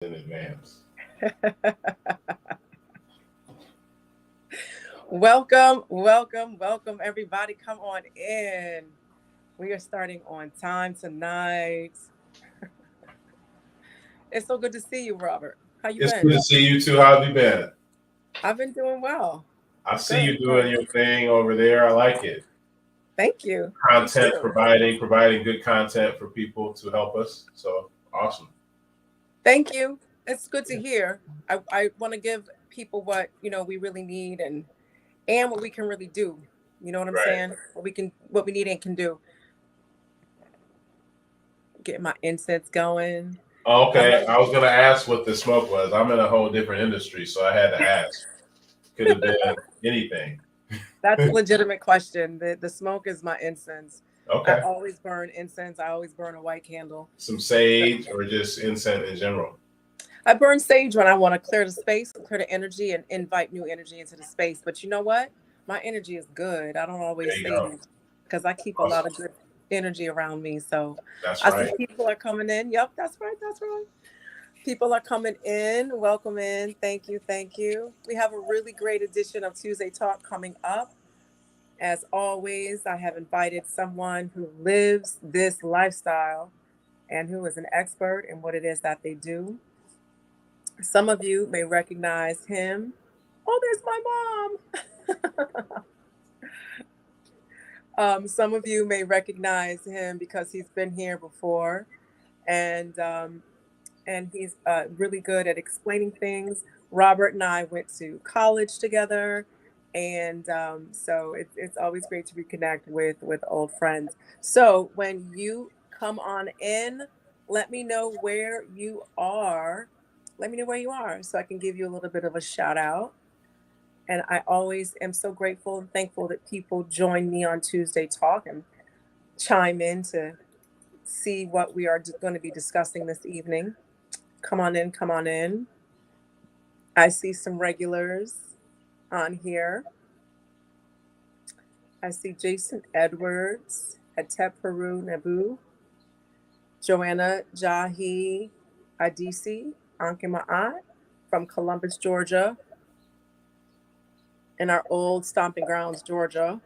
in advance. Welcome, everybody. Come on in. We are starting on time tonight. It's so good to see you, Robert. How you It's good been? to see you too. How have you been? I've been doing well. I see Good, you doing good. your thing over there. I like it. Thank you. You Content too. providing good content for people to help us. So awesome. Thank you. It's good to Yeah. hear. I want to give people what we really need and what we can really do. You know what I'm Right. saying? What we need and can do. Get my incense going. I Okay. love I was gonna ask what the smoke was. I'm in a whole different industry, so I had to ask. Could have been anything. That's a legitimate question. The smoke is my incense. I Okay. always burn incense. I always burn a white candle. Some sage or just incense in general. I burn sage when I want to clear the space, clear the energy, and invite new energy into the space. But you know what? My energy is good. I don't There always you sage go. because I keep a lot Awesome. of good energy around me. So That's I see right. people are coming in. Yep, that's right. That's right. People are coming in. Welcome in. Thank you. Thank you. We have a really great edition of Tuesday Talk coming up. As always, I have invited someone who lives this lifestyle and who is an expert in what it is that they do. Some of you may recognize him. Oh, there's my mom. Some of you may recognize him because he's been here before, and he's really good at explaining things. Robert and I went to college together, and so it's always great to reconnect with old friends. So when you come on in, let me know where you are. Let me know where you are so I can give you a little bit of a shout out. And I always am so grateful and thankful that people join me on Tuesday Talk and chime in to see what we are going to be discussing this evening. Come on in, come on in. I see some regulars on here. I see Jason Edwards, Hatep Peru Nabu, Joanna Jahi Adisi, Ankh from Columbus, Georgia, in our old stomping grounds, Georgia.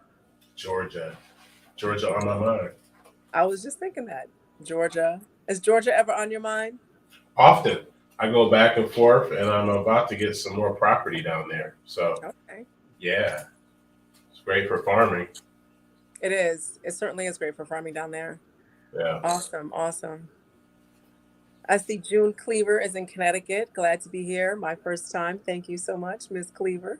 Georgia. Georgia on my mind. I was just thinking that. Georgia. Is Georgia ever on your mind? Often I go back and forth, and I'm about to get some more property down there. So Okay. yeah, it's great for farming. It is. It certainly is great for farming down there. Yeah. Awesome. Awesome. I see June Cleaver is in Connecticut. Glad to be here. My first time. Thank you so much, Miss Cleaver.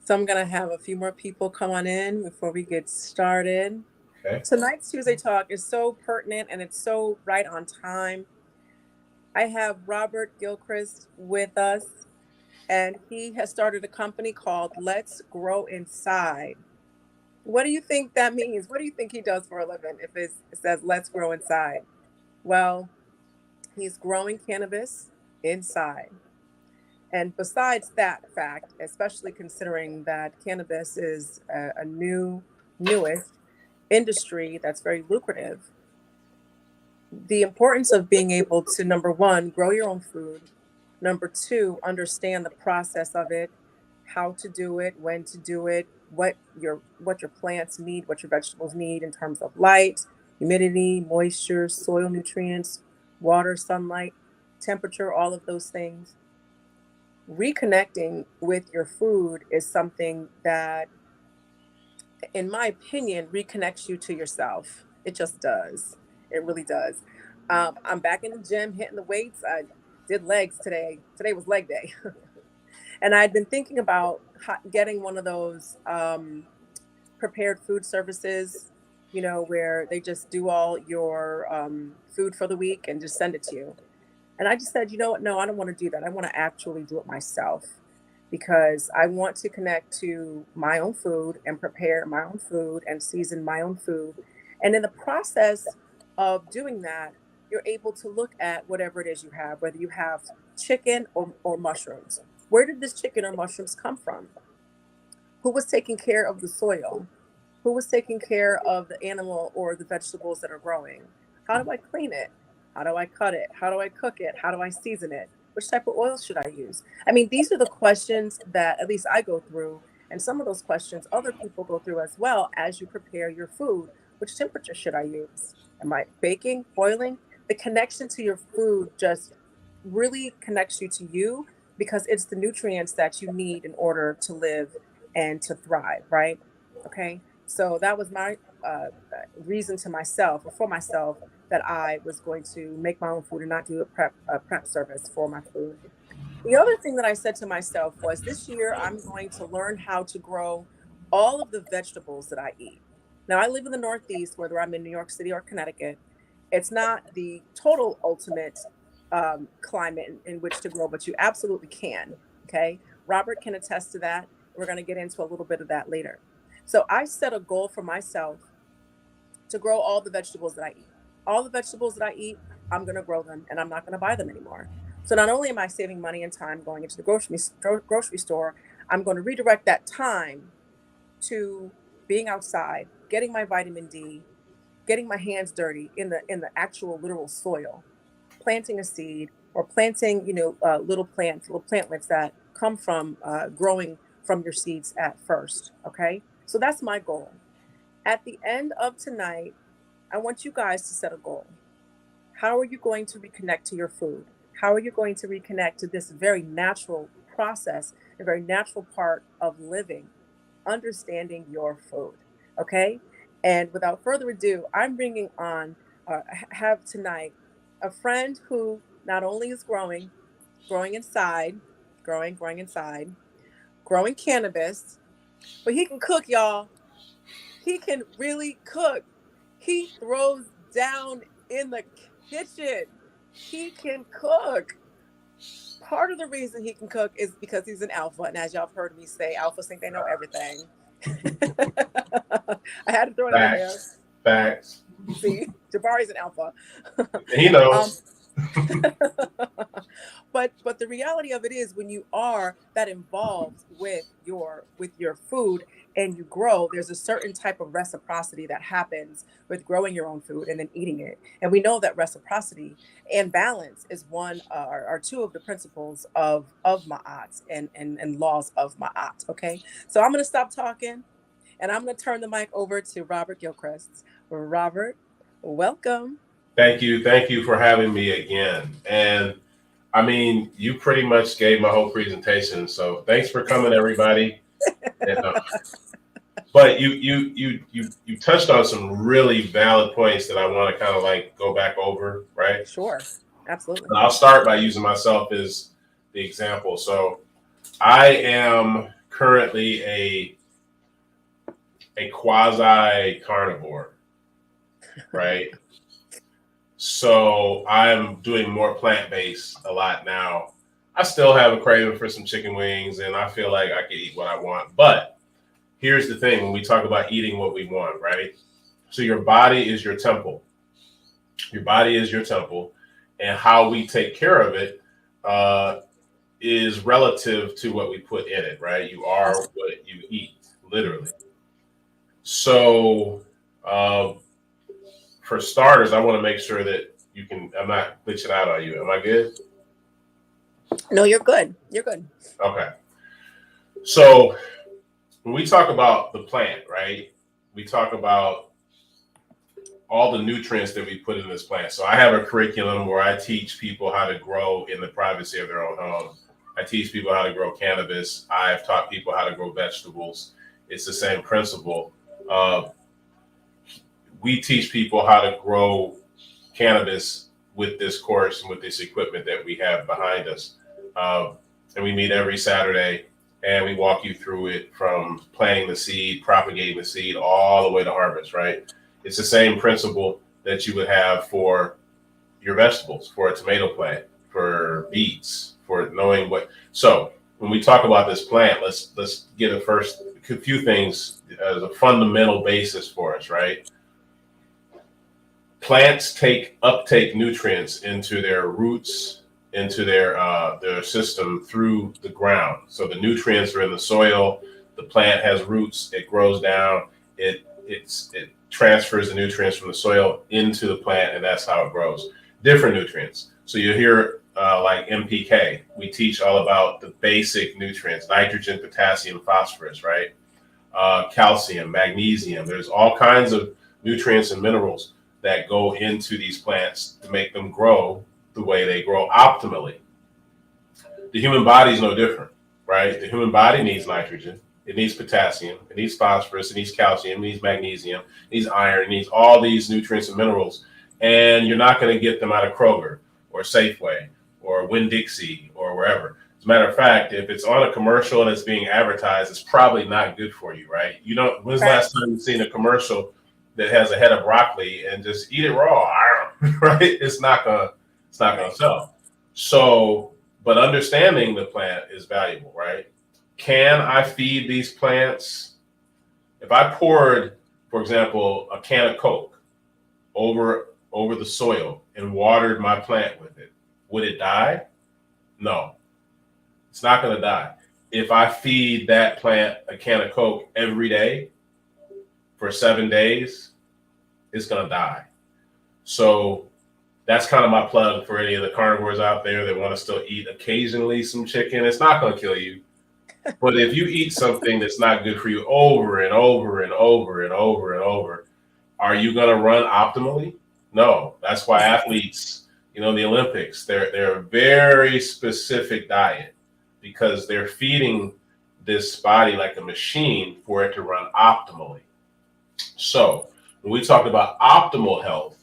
So I'm going to have a few more people come on in before we get started. Okay. Tonight's Tuesday Talk is so pertinent and it's so right on time. I have Robert Gilchrist with us, and he has started a company called Let's Grow Inside. What do you think that means? What do you think he does for a living if it says Let's Grow Inside? Well, he's growing cannabis inside. And besides that fact, especially considering that cannabis is a newest industry that's very lucrative, the importance of being able to, number one, grow your own food, number two, understand the process of it, how to do it, when to do it, what your plants need, what your vegetables need in terms of light, humidity, moisture, soil nutrients, water, sunlight, temperature, all of those things. Reconnecting with your food is something that, in my opinion, reconnects you to yourself. It just does. It really does. I'm back in the gym hitting the weights. I did legs today. Today was leg day. And I'd been thinking about getting one of those prepared food services, where they just do all your food for the week and just send it to you. And I just said, you know what? No, I don't want to do that. I want to actually do it myself because I want to connect to my own food and prepare my own food and season my own food. And in the process of doing that, you're able to look at whatever it is you have, whether you have chicken or mushrooms. Where did this chicken or mushrooms come from? Who was taking care of the soil? Who was taking care of the animal or the vegetables that are growing? How do I clean it? How do I cut it? How do I cook it? How do I season it? Which type of oil should I use? I mean, these are the questions that at least I go through. And some of those questions other people go through as well as you prepare your food. Which temperature should I use? Am I baking, boiling? The connection to your food just really connects you to you because it's the nutrients that you need in order to live and to thrive, right? Okay. So that was my reason to myself or for myself that I was going to make my own food and not do a prep service for my food. The other thing that I said to myself was this year I'm going to learn how to grow all of the vegetables that I eat. Now I live in the Northeast, whether I'm in New York City or Connecticut. It's not the total ultimate climate in which to grow, but you absolutely can. Okay. Robert can attest to that. We're going to get into a little bit of that later. So I set a goal for myself to grow all the vegetables that I eat. All the vegetables that I eat, I'm going to grow them and I'm not going to buy them anymore. So not only am I saving money and time going into the grocery store, I'm going to redirect that time to being outside, getting my vitamin D, getting my hands dirty in the actual literal soil, planting a seed or planting, little plants, little plantlets that come from growing from your seeds at first. Okay. So that's my goal. At the end of tonight, I want you guys to set a goal. How are you going to reconnect to your food? How are you going to reconnect to this very natural process, a very natural part of living, understanding your food? Okay. And without further ado, I'm bringing on, have tonight a friend who not only is growing inside, growing inside, growing cannabis, but he can cook, y'all. He can really cook. He throws down in the kitchen. He can cook. Part of the reason he can cook is because he's an alpha. And as y'all have heard me say, alphas think they know everything. I had to throw that in there. Facts. Facts. See, Jabari's an alpha. He knows. But the reality of it is when you are that involved with your food and you grow, there's a certain type of reciprocity that happens with growing your own food and then eating it. And we know that reciprocity and balance is one are two of the principles of Ma'at and laws of Ma'at. Okay. So I'm gonna stop talking and I'm gonna turn the mic over to Robert Gilchrist. Robert, welcome. Thank you. Thank you for having me again. And I mean, you pretty much gave my whole presentation. So thanks for coming, everybody. And, but you touched on some really valid points that I want to kind of like go back over, right? Sure, absolutely. And I'll start by using myself as the example. So I am currently a quasi carnivore, right? So I'm doing more plant-based a lot now. I still have a craving for some chicken wings and I feel like I can eat what I want. But here's the thing, when we talk about eating what we want, right? So your body is your temple. Your body is your temple. And how we take care of it is relative to what we put in it, right? You are what you eat, literally. So for starters, I want to make sure that I'm not glitching out on you. Am I good? No, you're good. You're good. Okay. So when we talk about the plant, right, we talk about all the nutrients that we put in this plant. So I have a curriculum where I teach people how to grow in the privacy of their own home. I teach people how to grow cannabis. I've taught people how to grow vegetables. It's the same principle. We teach people how to grow cannabis with this course and with this equipment that we have behind us. And we meet every Saturday and we walk you through it from planting the seed, propagating the seed, all the way to harvest, right? It's the same principle that you would have for your vegetables, for a tomato plant, for beets, for knowing what. So when we talk about this plant, let's get a few things as a fundamental basis for us, right? Plants uptake nutrients into their roots, into their system through the ground. So the nutrients are in the soil. The plant has roots. It grows down. It transfers the nutrients from the soil into the plant, and that's how it grows. different nutrients. So you hear like MPK. We teach all about the basic nutrients: nitrogen, potassium, phosphorus, right? Calcium, magnesium. There's all kinds of nutrients and minerals that go into these plants to make them grow the way they grow optimally. The human body is no different, right? The human body needs nitrogen. It needs potassium. It needs phosphorus. It needs calcium. It needs magnesium. It needs iron. It needs all these nutrients and minerals. And you're not going to get them out of Kroger or Safeway or Winn-Dixie or wherever. As a matter of fact, if it's on a commercial and it's being advertised, it's probably not good for you, right? You don't. When's the last time you've seen a commercial that has a head of broccoli and just eat it raw? Right? It's not gonna sell. So, but understanding the plant is valuable, right? Can I feed these plants? If I poured, for example, a can of Coke over the soil and watered my plant with it, would it die? No, it's not going to die. If I feed that plant a can of Coke every day for 7 days, it's going to die. So that's kind of my plug for any of the carnivores out there that want to still eat occasionally some chicken. It's not going to kill you. But if you eat something that's not good for you over and over and over and over and over, are you going to run optimally? No. That's why athletes, the Olympics, they're a very specific diet because they're feeding this body like a machine for it to run optimally. So when we talk about optimal health,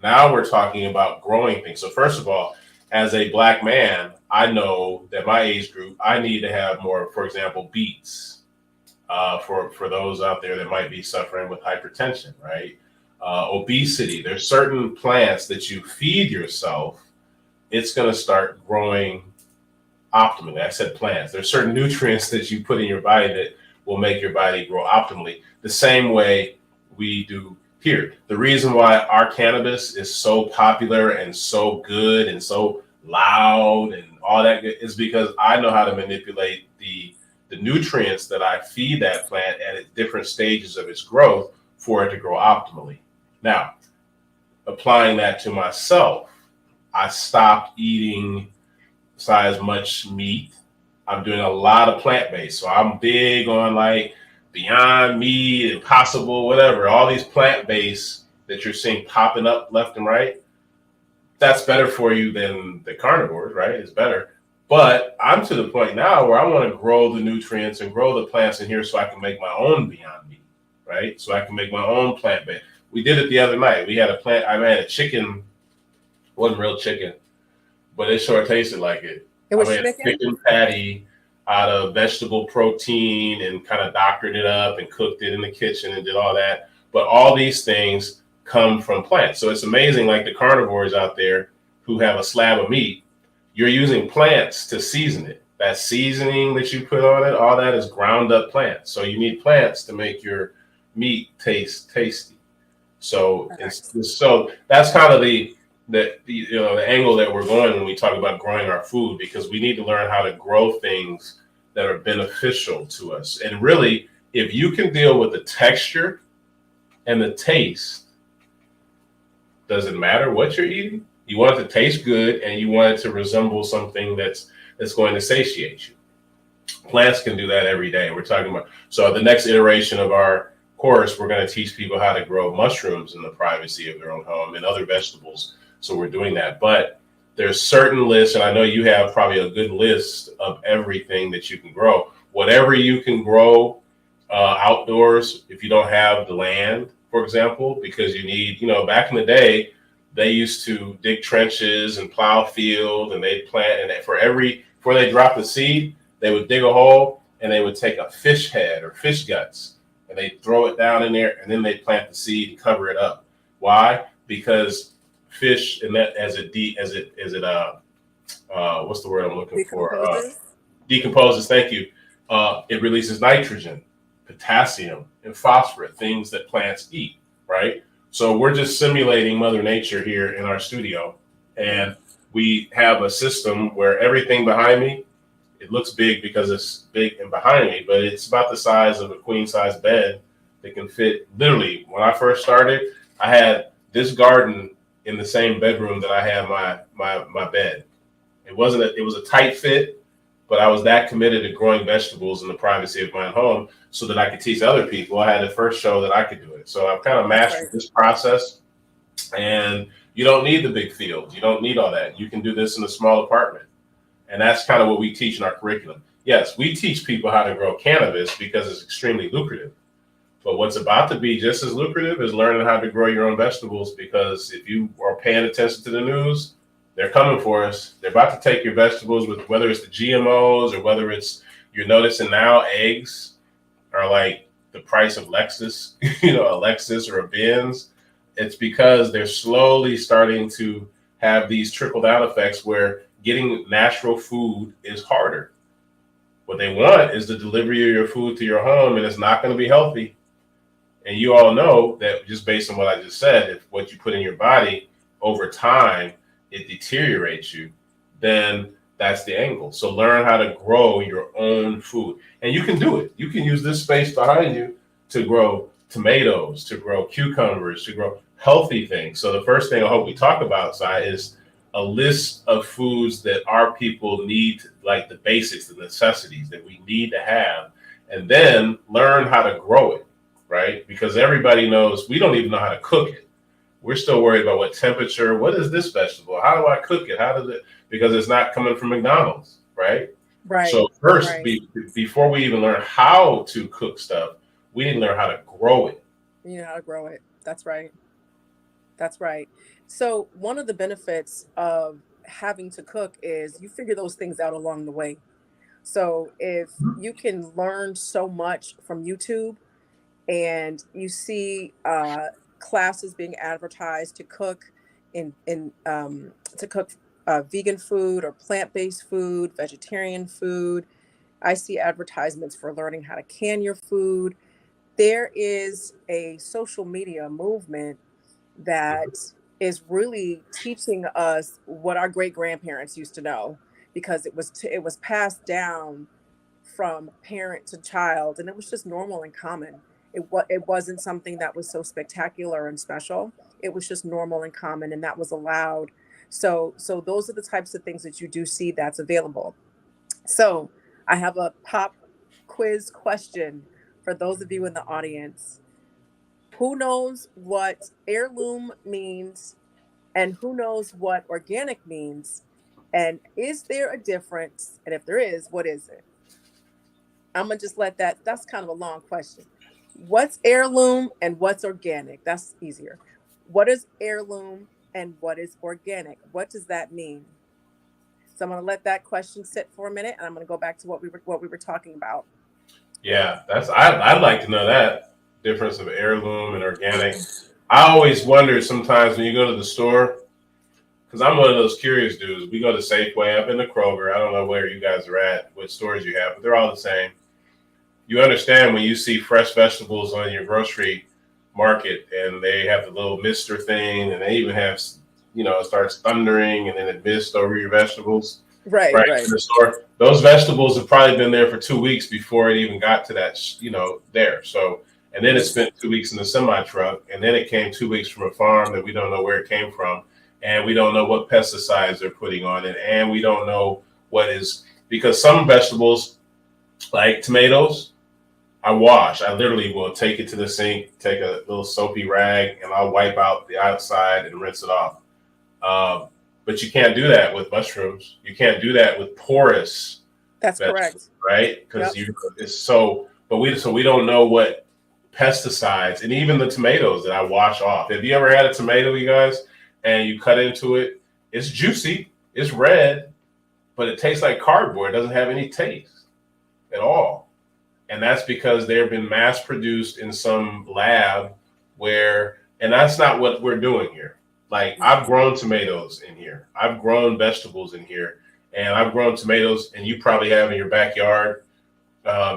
now we're talking about growing things. So first of all, as a Black man, I know that my age group, I need to have more, for example, beets for those out there that might be suffering with hypertension, right? Obesity. There's certain plants that you feed yourself, it's going to start growing optimally. I said plants. There's certain nutrients that you put in your body that will make your body grow optimally. The same way we do here. The reason why our cannabis is so popular and so good and so loud and all that good is because I know how to manipulate the nutrients that I feed that plant at different stages of its growth for it to grow optimally. Now, applying that to myself, I stopped eating as much meat. I'm doing a lot of plant-based. So I'm big on like Beyond Meat, Impossible, whatever, all these plant-based that you're seeing popping up left and right. That's better for you than the carnivores, right? It's better. But I'm to the point now where I want to grow the nutrients and grow the plants in here so I can make my own Beyond Meat, right? So I can make my own plant-based. We did it the other night. We had I made a chicken, wasn't real chicken, but it sure tasted like it. It was I made a chicken patty out of vegetable protein and kind of doctored it up and cooked it in the kitchen and did all that. But all these things come from plants. So it's amazing, like the carnivores out there who have a slab of meat, you're using plants to season it. That seasoning that you put on it, all that is ground up plants. So you need plants to make your meat taste tasty. So so that's kind of the angle that we're going when we talk about growing our food, because we need to learn how to grow things that are beneficial to us. And really, if you can deal with the texture and the taste, doesn't matter what you're eating. You want it to taste good and you want it to resemble something that's going to satiate you. Plants can do that every day. We're talking about, so the next iteration of our course, we're going to teach people how to grow mushrooms in the privacy of their own home and other vegetables. So we're doing that. But there's certain lists, and I know you have probably a good list of everything that you can grow. Whatever you can grow outdoors, if you don't have the land, for example, because you need, back in the day, they used to dig trenches and plow field, and they'd plant, and before they drop the seed, they would dig a hole and they would take a fish head or fish guts and they'd throw it down in there, and then they'd plant the seed and cover it up. Why? Because fish, and that what's the word I'm looking for? Decomposes. Thank you. It releases nitrogen, potassium, and phosphorus, things that plants eat, right? So we're just simulating Mother Nature here in our studio, and we have a system where everything behind me, it looks big because it's big and behind me, but it's about the size of a queen size bed that can fit. Literally, when I first started, I had this garden in the same bedroom that I had my bed. It was a tight fit, but I was that committed to growing vegetables in the privacy of my own home so that I could teach other people. I had to first show that I could do it. So I've kind of That's mastered right. this process, and you don't need the big fields. You don't need all that. You can do this in a small apartment. And that's kind of what we teach in our curriculum. Yes, we teach people how to grow cannabis because it's extremely lucrative. But what's about to be just as lucrative is learning how to grow your own vegetables, because if you are paying attention to the news, they're coming for us. They're about to take your vegetables, with whether it's the GMOs or whether it's, you're noticing now eggs are like the price of Lexus, a Lexus or a Benz. It's because they're slowly starting to have these trickle down effects where getting natural food is harder. What they want is the delivery of your food to your home, and it's not going to be healthy. And you all know that, just based on what I just said, if what you put in your body over time, it deteriorates you, then that's the angle. So learn how to grow your own food. And you can do it. You can use this space behind you to grow tomatoes, to grow cucumbers, to grow healthy things. So the first thing I hope we talk about, Si, is a list of foods that our people need, like the basics, the necessities that we need to have, and then learn how to grow it, right? Because everybody knows, we don't even know how to cook it. We're still worried about what temperature, what is this vegetable? How do I cook it? How does it, because it's not coming from McDonald's, right? Right. So first, Right. before we even learn how to cook stuff, we need to learn how to grow it. You know how to grow it. That's right. That's right. So one of the benefits of having to cook is you figure those things out along the way. So if you can learn so much from YouTube, and you see classes being advertised to cook to cook vegan food or plant-based food, vegetarian food. I see advertisements for learning how to can your food. There is a social media movement that is really teaching us what our great grandparents used to know, because it was passed down from parent to child, and it was just normal and common. It wasn't something that was so spectacular and special. It was just normal and common, and that was allowed. So those are the types of things that you do see that's available. So I have a pop quiz question for those of you in the audience. Who knows what heirloom means, and who knows what organic means? And is there a difference? And if there is, what is it? I'm gonna just let that's kind of a long question. What's heirloom and what's organic? That's easier. What is heirloom and what is organic? What does that mean? So I'm gonna let that question sit for a minute, and I'm gonna go back to what we were talking about. Yeah, I'd like to know that difference of heirloom and organic. I always wonder sometimes when you go to the store, because I'm one of those curious dudes. We go to Safeway, I've been to Kroger. I don't know where you guys are at, what stores you have, but they're all the same. You understand when you see fresh vegetables on your grocery market and they have the little mister thing, and they even have, it starts thundering and then it mists over your vegetables, Right, right, right. in the store. Those vegetables have probably been there for 2 weeks before it even got to that, there. So, and then it spent 2 weeks in the semi truck, and then it came 2 weeks from a farm that we don't know where it came from, and we don't know what pesticides they're putting on it, and we don't know what is, because some vegetables, like tomatoes, I wash. I literally will take it to the sink, take a little soapy rag, and I'll wipe out the outside and rinse it off. Um, but you can't do that with mushrooms. You can't do that with porous That's vegetables, correct. right? Yep. Because it's so. But we don't know what pesticides, and even the tomatoes that I wash off. Have you ever had a tomato, you guys, and you cut into it? It's juicy. It's red, but it tastes like cardboard. It doesn't have any taste at all. And that's because they've been mass produced in some lab where, and that's not what we're doing here. Like, I've grown tomatoes in here, I've grown vegetables in here, and I've grown tomatoes, and you probably have in your backyard.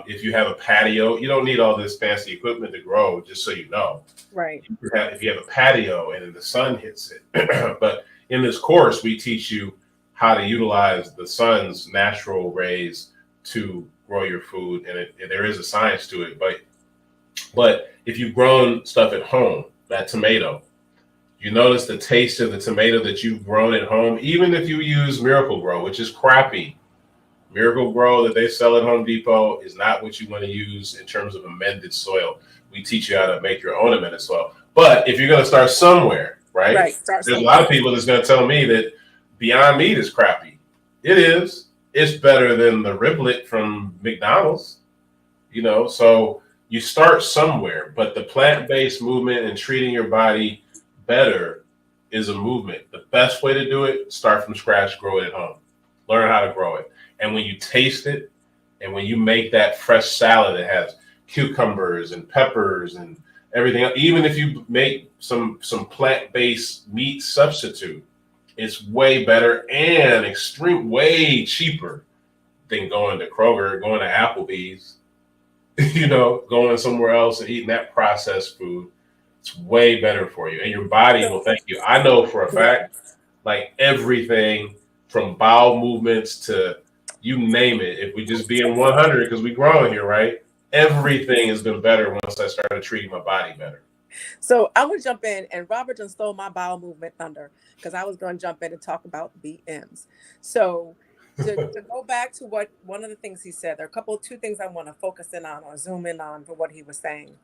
If you have a patio, you don't need all this fancy equipment to grow, just so you know. Right. If you have a patio and then the sun hits it. But in this course, we teach you how to utilize the sun's natural rays to grow your food, and there is a science to it. But if you've grown stuff at home, that tomato, You notice the taste of the tomato that you've grown at home, even if you use Miracle Grow, which is crappy. Miracle Grow that they sell at Home Depot is not what you want to use in terms of amended soil. We teach you how to make your own amended soil. But if you're going to start somewhere, right? There's a lot of people that's going to tell me that Beyond Meat is crappy. It is. It's better than the riblet from McDonald's, so you start somewhere, but the plant-based movement and treating your body better is a movement. The best way to do it, start from scratch, grow it at home. Learn how to grow it. And when you taste it, and when you make that fresh salad that has cucumbers and peppers and everything, even if you make some plant-based meat substitute, it's way better and way cheaper than going to Kroger, going to Applebee's, going somewhere else and eating that processed food. It's way better for you. And your body will thank you. I know for a fact, like everything from bowel movements to you name it, if we just be in 100, because we growing here, right? Everything has been better once I started treating my body better. So I'm going to jump in, and Robert just stole my bowel movement thunder because I was going to jump in and talk about BMs. So to go back to what one of the things he said, there are two things I want to focus in on or zoom in on for what he was saying.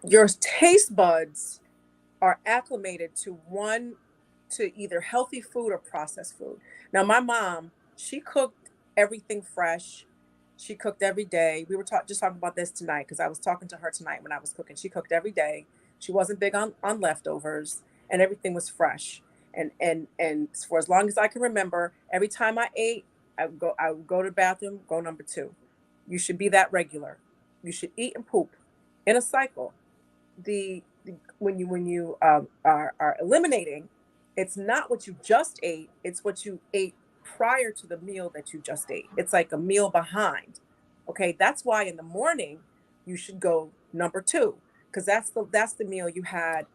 Your taste buds are acclimated to either healthy food or processed food. Now, my mom, she cooked everything fresh. She cooked every day. We were just talking about this tonight because I was talking to her tonight when I was cooking. She cooked every day. She wasn't big on leftovers, and everything was fresh. And for as long as I can remember, every time I ate, I would go to the bathroom, go number 2. You should be that regular. You should eat and poop in a cycle. When you are eliminating, it's not what you just ate, it's what you ate prior to the meal that you just ate. It's like a meal behind. Okay, that's why in the morning you should go number 2, because that's the meal you had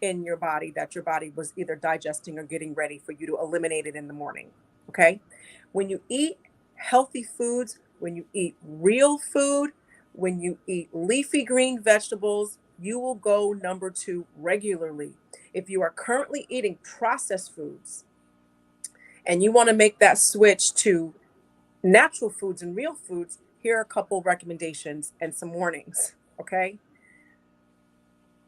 in your body that your body was either digesting or getting ready for you to eliminate it in the morning. Okay, when you eat healthy foods, when you eat real food, when you eat leafy green vegetables, you will go number 2 regularly. If you are currently eating processed foods and you want to make that switch to natural foods and real foods, here are a couple recommendations and some warnings, okay?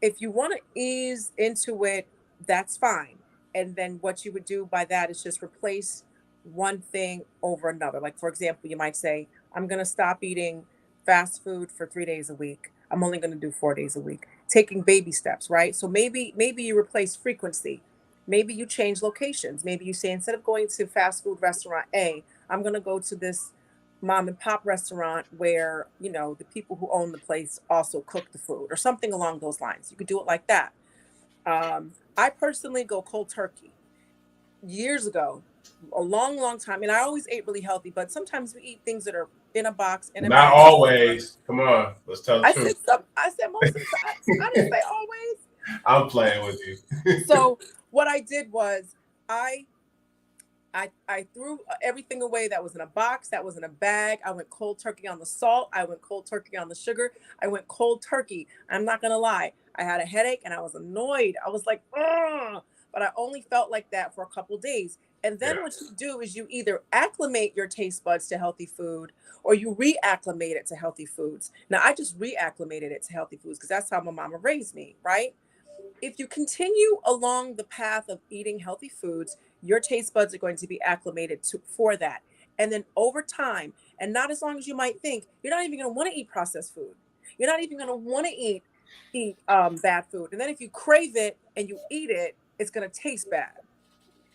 If you want to ease into it, that's fine. And then what you would do by that is just replace one thing over another. Like, for example, you might say, I'm going to stop eating fast food for 3 days a week. I'm only going to do 4 days a week. Taking baby steps, right? So maybe you replace frequency. Maybe you change locations. Maybe you say, instead of going to fast food restaurant A, I'm going to go to this mom and pop restaurant where, the people who own the place also cook the food, or something along those lines. You could do it like that. I personally go cold turkey. Years ago, a long time, and I always ate really healthy, but sometimes we eat things that are in a box, in a Not bag. always. Come on, let's tell the truth. I said most of the time. I didn't say always. I'm playing with you. So what I did was I threw everything away that was in a box, that was in a bag. I went cold turkey on the salt. I went cold turkey on the sugar. I went cold turkey. I'm not going to lie. I had a headache and I was annoyed. I was like, ugh. But I only felt like that for a couple of days. And then what you do is you either acclimate your taste buds to healthy food or you reacclimate it to healthy foods. Now, I just reacclimated it to healthy foods because that's how my mama raised me, right? If you continue along the path of eating healthy foods, your taste buds are going to be acclimated for that. And then over time, and not as long as you might think, you're not even going to want to eat processed food. You're not even going to want to eat bad food. And then if you crave it and you eat it, it's going to taste bad.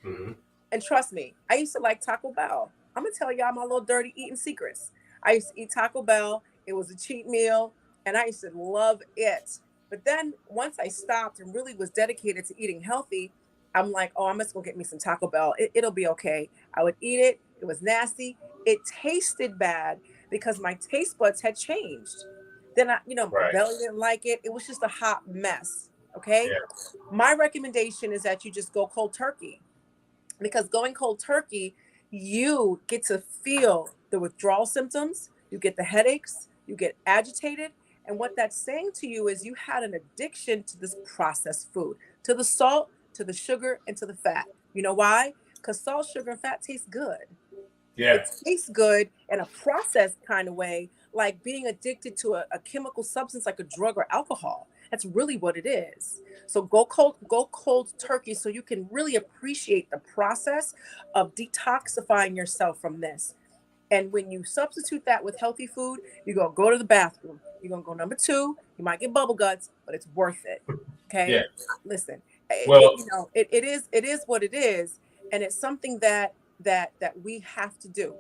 Mm-hmm. And trust me, I used to like Taco Bell. I'm going to tell y'all my little dirty eating secrets. I used to eat Taco Bell. It was a cheat meal, and I used to love it. But then once I stopped and really was dedicated to eating healthy, I'm like, oh, I'm just going to get me some Taco Bell. It'll be okay. I would eat it. It was nasty. It tasted bad because my taste buds had changed. Then, my belly didn't like it. It was just a hot mess. Okay. Yeah. My recommendation is that you just go cold turkey, because going cold turkey, you get to feel the withdrawal symptoms. You get the headaches. You get agitated. And what that's saying to you is you had an addiction to this processed food, to the salt, to the sugar, and to the fat. You know why? Because salt, sugar, and fat taste good. Yeah. It tastes good in a processed kind of way, like being addicted to a chemical substance like a drug or alcohol. That's really what it is. So go cold turkey so you can really appreciate the process of detoxifying yourself from this. And when you substitute that with healthy food, you're gonna go to the bathroom. You're gonna go number two. You might get bubble guts, but it's worth it. Yeah. Okay. Listen, Well, it is what it is, and it's something that we have to do.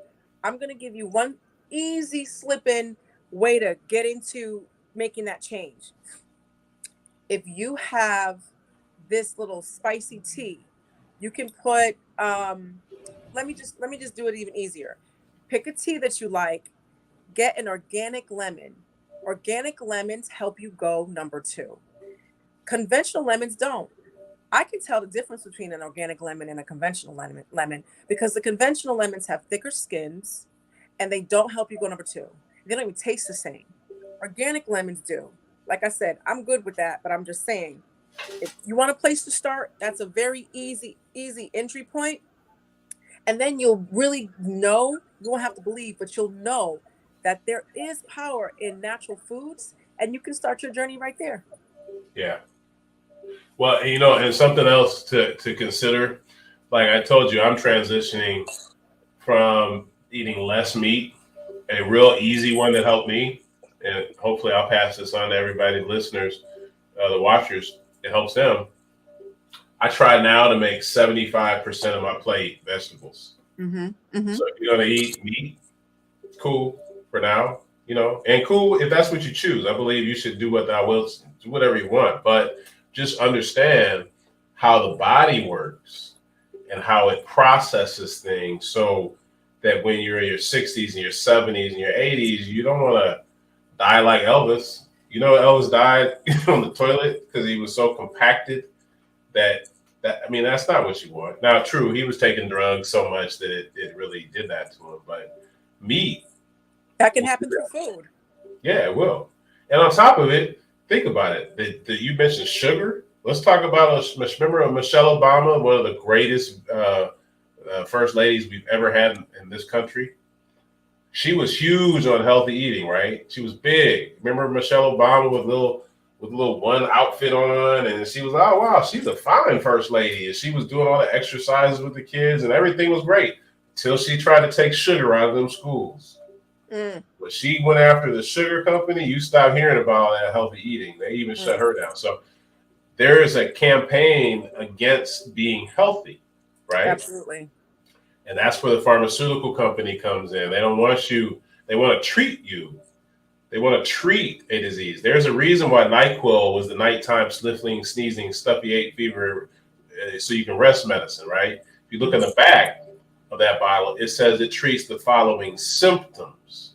I'm gonna give you one easy slip in way to get into making that change. If you have this little spicy tea, you can put let me just do it even easier. Pick a tea that you like, get an organic lemon. Organic lemons help you go number two. Conventional lemons don't. I can tell the difference between an organic lemon and a conventional lemon because the conventional lemons have thicker skins and they don't help you go number two. They don't even taste the same. Organic lemons do. Like I said, I'm good with that, but I'm just saying, if you want a place to start, that's a very easy entry point. And then you'll really know, you won't have to believe, but you'll know that there is power in natural foods and you can start your journey right there. yeah. Well, and something else to consider, like I told you, I'm transitioning from eating less meat. A real easy one that helped me, and hopefully I'll pass this on to everybody, the listeners, the watchers. It helps them. I try now to make 75% of my plate vegetables. Mm-hmm. Mm-hmm. So if you're going to eat meat, cool for now, and cool if that's what you choose. I believe you should do what thou wilt, do whatever you want, but just understand how the body works and how it processes things so that when you're in your 60s and your 70s and your 80s, you don't want to die like Elvis. Elvis died on the toilet because he was so compacted that I mean, that's not what you want. Now, true, he was taking drugs so much that it really did that to him. But meat, that can happen through food. Yeah, it will. And on top of it, think about it. That you mentioned sugar. Let's talk about remember Michelle Obama, one of the greatest first ladies we've ever had in this country. She was huge on healthy eating, right? She was big. Remember Michelle Obama with little one outfit on, and she was, oh wow, she's a fine first lady, and she was doing all the exercises with the kids, and everything was great till she tried to take sugar out of them schools. But she went after the sugar company. You stop hearing about all that healthy eating. They even shut her down. So there is a campaign against being healthy, right? Absolutely. And that's where the pharmaceutical company comes in. They don't want you. They want to treat you. They want to treat a disease. There's a reason why NyQuil was the nighttime sniffling, sneezing, stuffy ache fever, so you can rest medicine, right? If you look in the back of that bottle, it says it treats the following symptoms: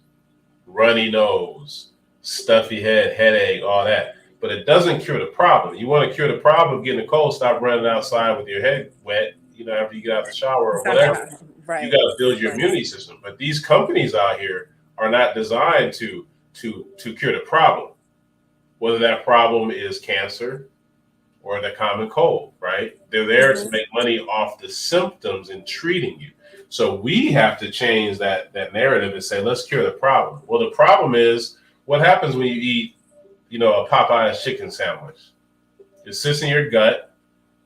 runny nose, stuffy head, headache, all that. But it doesn't cure the problem. You want to cure the problem of getting a cold, stop running outside with your head wet, after you get out of the shower or whatever. Right. You got to build your immunity system. But these companies out here are not designed to cure the problem, whether that problem is cancer or the common cold, right? They're there to make money off the symptoms and treating you. So we have to change that narrative and say, let's cure the problem. Well, the problem is what happens when you eat, a Popeye's chicken sandwich. It sits in your gut,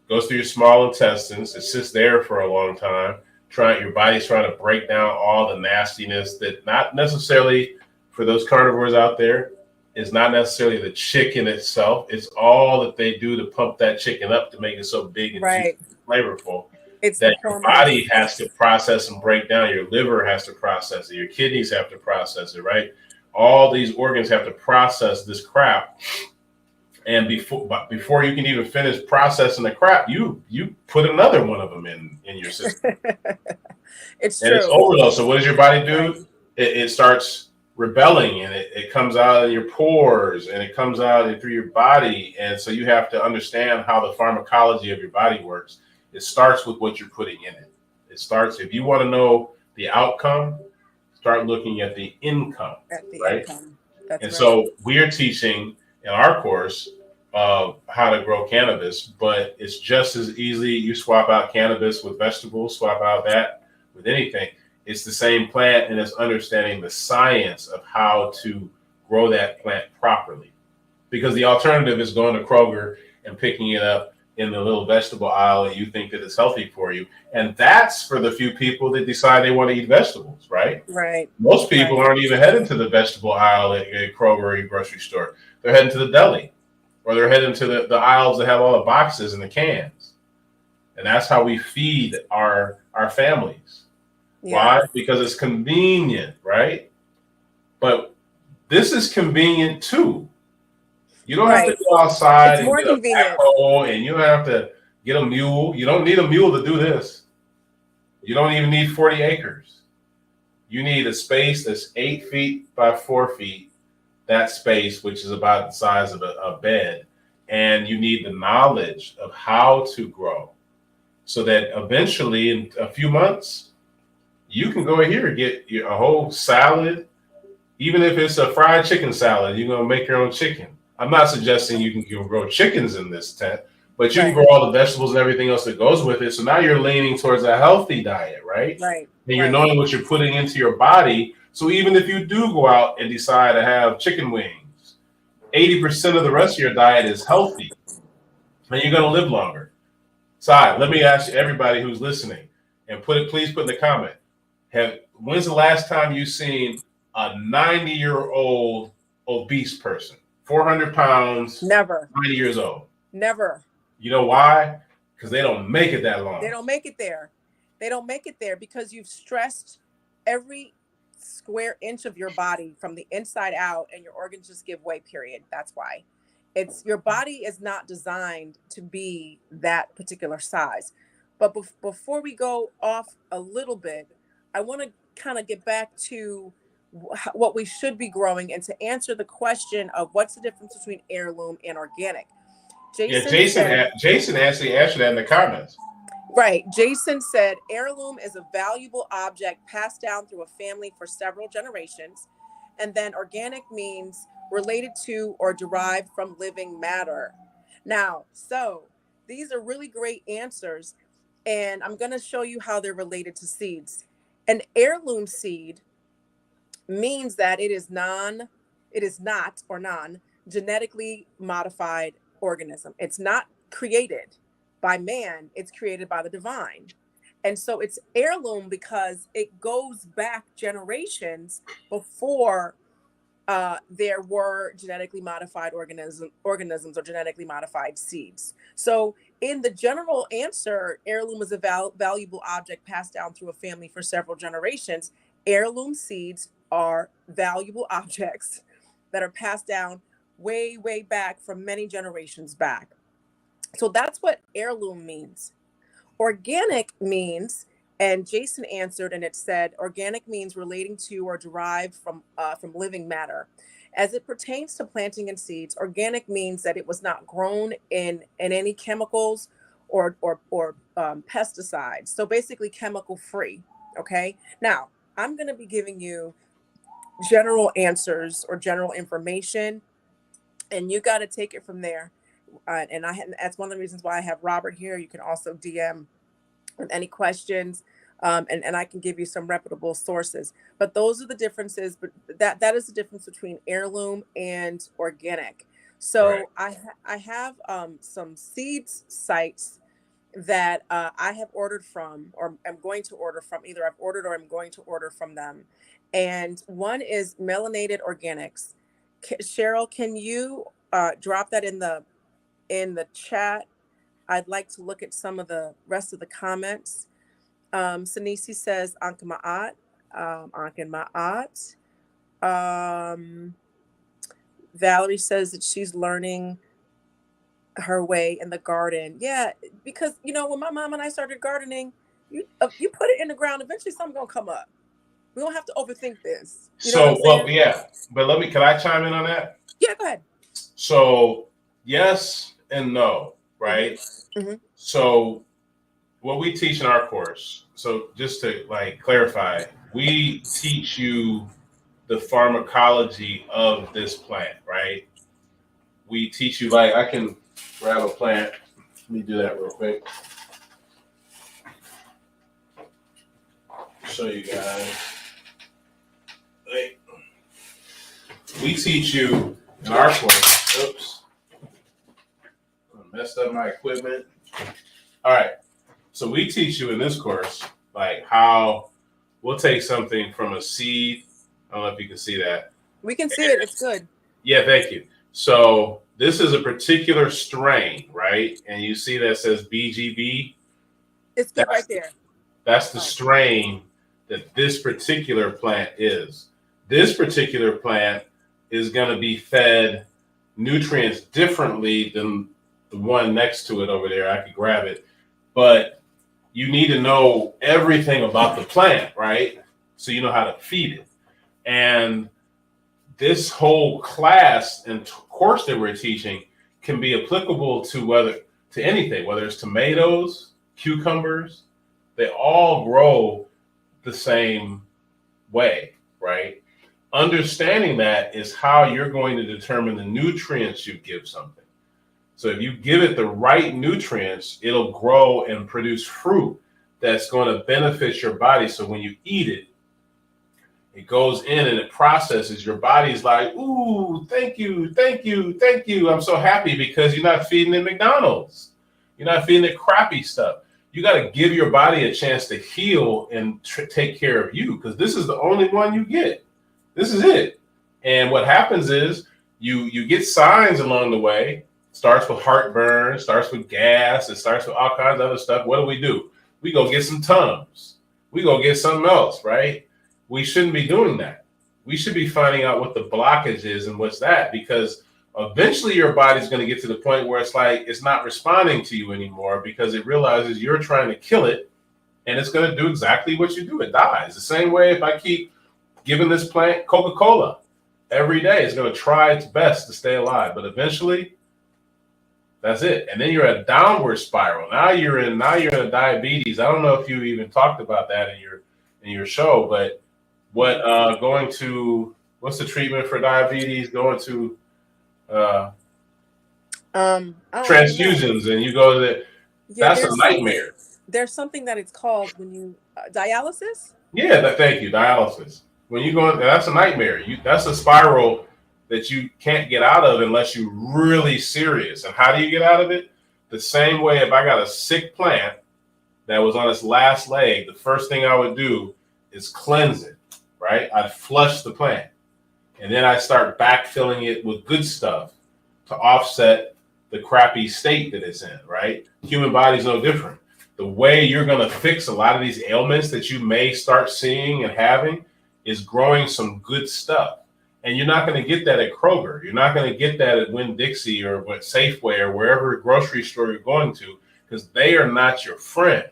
goes through your small intestines. It sits there for a long time. Your body's trying to break down all the nastiness that not necessarily for those carnivores out there is not necessarily the chicken itself. It's all that they do to pump that chicken up to make it so big and flavorful. It's that your body has to process and break down. Your liver has to process it. Your kidneys have to process it, right? All these organs have to process this crap. And before you can even finish processing the crap, you put another one of them in your system. It's and true. It's overload. So what does your body do? It starts rebelling, and it comes out in your pores, and it comes out through your body. And so you have to understand how the pharmacology of your body works. It starts with what you're putting in it. It starts, if you want to know the outcome, start looking at the income, right? That's and so we're teaching in our course how to grow cannabis, but it's just as easy. You swap out cannabis with vegetables, swap out that with anything. It's the same plant, and it's understanding the science of how to grow that plant properly. Because the alternative is going to Kroger and picking it up in the little vegetable aisle and you think that it's healthy for you. And that's for the few people that decide they want to eat vegetables, right? Right. Most people aren't even heading to the vegetable aisle at Kroger or a grocery store. They're heading to the deli, or they're heading to the aisles that have all the boxes and the cans. And that's how we feed our families. Yeah. Why? Because it's convenient, right? But this is convenient too. You don't have to go outside and get a backhoe, and you don't have to get a mule. You don't need a mule to do this. You don't even need 40 acres. You need a space that's 8 feet by 4 feet, that space, which is about the size of a bed. And you need the knowledge of how to grow so that eventually in a few months, you can go here and get a whole salad. Even if it's a fried chicken salad, you're going to make your own chicken. I'm not suggesting you can grow chickens in this tent, but you can grow all the vegetables and everything else that goes with it. So now you're leaning towards a healthy diet, right? Right. And you're knowing what you're putting into your body. So even if you do go out and decide to have chicken wings, 80% of the rest of your diet is healthy, and you're going to live longer. Sai, let me ask everybody who's listening, and please put in the comment. When's the last time you've seen a 90-year-old obese person, 400 pounds, Never. 90 years old? Never. You know why? Because they don't make it that long. They don't make it there. They don't make it there because you've stressed every square inch of your body from the inside out, and your organs just give way, period. That's why. Your body is not designed to be that particular size. But before we go off a little bit, I want to kind of get back to what we should be growing and to answer the question of what's the difference between heirloom and organic. Jason actually answered that in the comments. Right. Jason said heirloom is a valuable object passed down through a family for several generations. And then organic means related to or derived from living matter. Now, so these are really great answers. And I'm going to show you how they're related to seeds. An heirloom seed means that it is non genetically modified organism. It's not created by man, it's created by the divine. And so it's heirloom because it goes back generations before there were genetically modified organisms or genetically modified seeds. So in the general answer, heirloom is a valuable object passed down through a family for several generations. Heirloom seeds are valuable objects that are passed down way, way back from many generations back. So that's what heirloom means. Organic means, and Jason answered, and it said, organic means relating to or derived from living matter. As it pertains to planting and seeds, organic means that it was not grown in any chemicals or pesticides. So basically chemical free. Okay. Now I'm going to be giving you general answers or general information, and you got to take it from there. And that's one of the reasons why I have Robert here. You can also DM with any questions, and I can give you some reputable sources. But those are the differences. But that is the difference between heirloom and organic. So right. I have some seeds sites that I have ordered from, or I'm going to order from. Either I've ordered or I'm going to order from them. And one is Melanated Organics. Cheryl, can you drop that in the chat? I'd like to look at some of the rest of the comments. Sanisi says Ankh Ma'at. Valerie says that she's learning her way in the garden. Yeah, because when my mom and I started gardening, you put it in the ground, eventually something's gonna come up. We don't have to overthink this. But can I chime in on that? Yeah, go ahead. So yes and no, right? Mm-hmm. So what we teach in our course, so just to clarify, we teach you the pharmacology of this plant, right? we teach you, like, I can grab a plant. Let me do that real quick. Show you guys. Like, we teach you in our course. Oops. I messed up my equipment. All right. So we teach you in this course, like, how we'll take something from a seed. I don't know if you can see that. We can see it. It's good. Yeah, thank you. So this is a particular strain, right? And you see that says BGB. It's good right there. That's the strain that this particular plant is. This particular plant is going to be fed nutrients differently than the one next to it over there. I could grab it. But you need to know everything about the plant, right? So you know how to feed it. And this whole class and course that we're teaching can be applicable to anything, whether it's tomatoes, cucumbers. They all grow the same way, right? Understanding that is how you're going to determine the nutrients you give something. So if you give it the right nutrients, it'll grow and produce fruit that's going to benefit your body. So when you eat it, it goes in and it processes. Your body's like, ooh, thank you, thank you, thank you. I'm so happy because you're not feeding it McDonald's. You're not feeding it crappy stuff. You got to give your body a chance to heal and take care of you, because this is the only one you get. This is it. And what happens is you get signs along the way. Starts with heartburn, starts with gas, it starts with all kinds of other stuff. What do? We go get some Tums. We go get something else, right? We shouldn't be doing that. We should be finding out what the blockage is and what's that, because eventually your body's going to get to the point where it's like it's not responding to you anymore because it realizes you're trying to kill it, and it's going to do exactly what you do. It dies. The same way if I keep giving this plant Coca-Cola every day, it's going to try its best to stay alive, but eventually that's it. And then you're at a downward spiral. Now you're in a diabetes. I don't know if you even talked about that in your show, but what's the treatment for diabetes? Going to transfusions, and you go to the, that's a nightmare. There's something that it's called when you dialysis. Yeah, thank you, dialysis. When you go, that's a nightmare. That's a spiral that you can't get out of unless you're really serious. And how do you get out of it? The same way, if I got a sick plant that was on its last leg, the first thing I would do is cleanse it, right? I'd flush the plant. And then I start backfilling it with good stuff to offset the crappy state that it's in, right? Human body's no different. The way you're going to fix a lot of these ailments that you may start seeing and having is growing some good stuff. And you're not going to get that at Kroger. You're not going to get that at Winn-Dixie or what Safeway or wherever grocery store you're going to, because they are not your friend.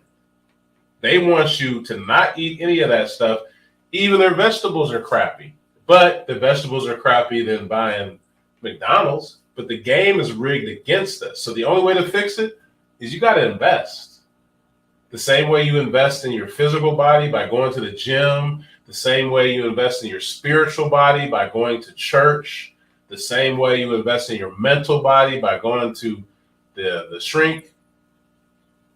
They want you to not eat any of that stuff. Even their vegetables are crappy. But the vegetables are crappy than buying McDonald's. But the game is rigged against us. So the only way to fix it is you got to invest. The same way you invest in your physical body by going to the gym, the same way you invest in your spiritual body by going to church, the same way you invest in your mental body by going to the shrink.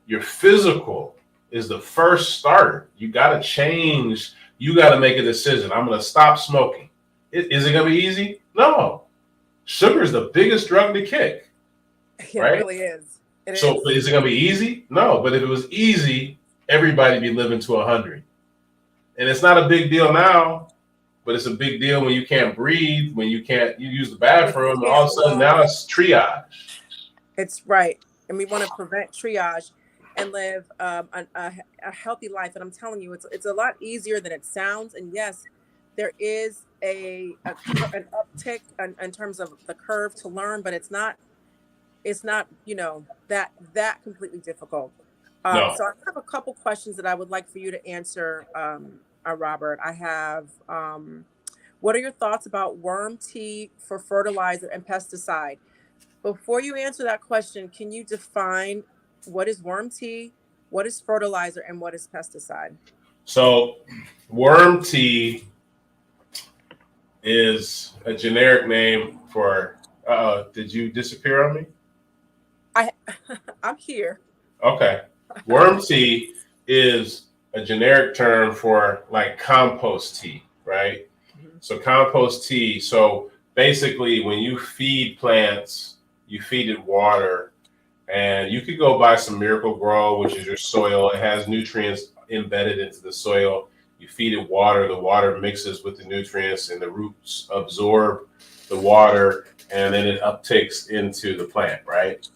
Your physical is the first starter. You got to change. You got to make a decision. I'm going to stop smoking. Is it going to be easy? No. Sugar is the biggest drug to kick. Right? It really is. Is it going to be easy? No. But if it was easy, everybody'd be living to 100. And it's not a big deal now, but it's a big deal when you can't breathe, when you use the bathroom, and all of a sudden now it's triage. It's right. And we want to prevent triage and live a healthy life. And I'm telling you, it's a lot easier than it sounds. And yes, there is an uptick in terms of the curve to learn, but it's not that completely difficult. No. So I have a couple questions that I would like for you to answer, Robert. I have, what are your thoughts about worm tea for fertilizer and pesticide? Before you answer that question, can you define what is worm tea, what is fertilizer, and what is pesticide? So worm tea is a generic name for Did you disappear on me? I'm here. Okay. Worm tea is a generic term for like compost tea, right? Mhm. So compost tea. So basically, when you feed plants, you feed it water, and you could go buy some Miracle Grow, which is your soil. It has nutrients embedded into the soil. You feed it water. The water mixes with the nutrients, and the roots absorb the water, and then it uptakes into the plant, right?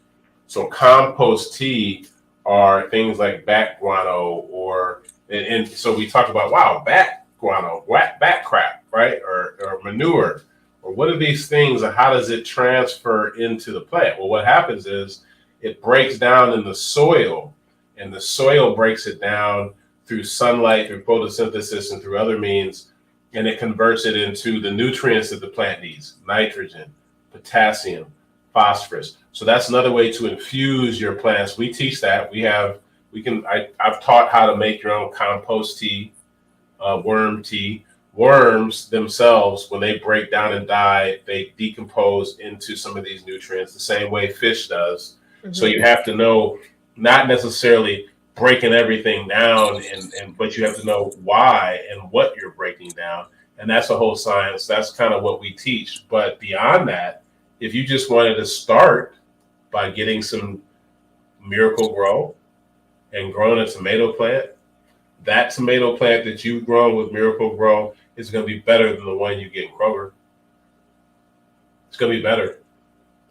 So compost tea are things like bat guano, and so we talk about, wow, bat guano, bat crap, right? Or manure, or what are these things and how does it transfer into the plant? Well, what happens is it breaks down in the soil, and the soil breaks it down through sunlight, through photosynthesis, and through other means, and it converts it into the nutrients that the plant needs: nitrogen, potassium, phosphorus. So that's another way to infuse your plants. We teach that. I've taught how to make your own compost tea, worm tea. Worms themselves, when they break down and die, they decompose into some of these nutrients the same way fish does. So Mhm. you have to know, not necessarily breaking everything down, but you have to know why and what you're breaking down. And that's a whole science. That's kind of what we teach. But beyond that, if you just wanted to start by getting some Miracle Grow and growing a tomato plant, that tomato plant that you've grown with Miracle Grow is going to be better than the one you get in Kroger. It's going to be better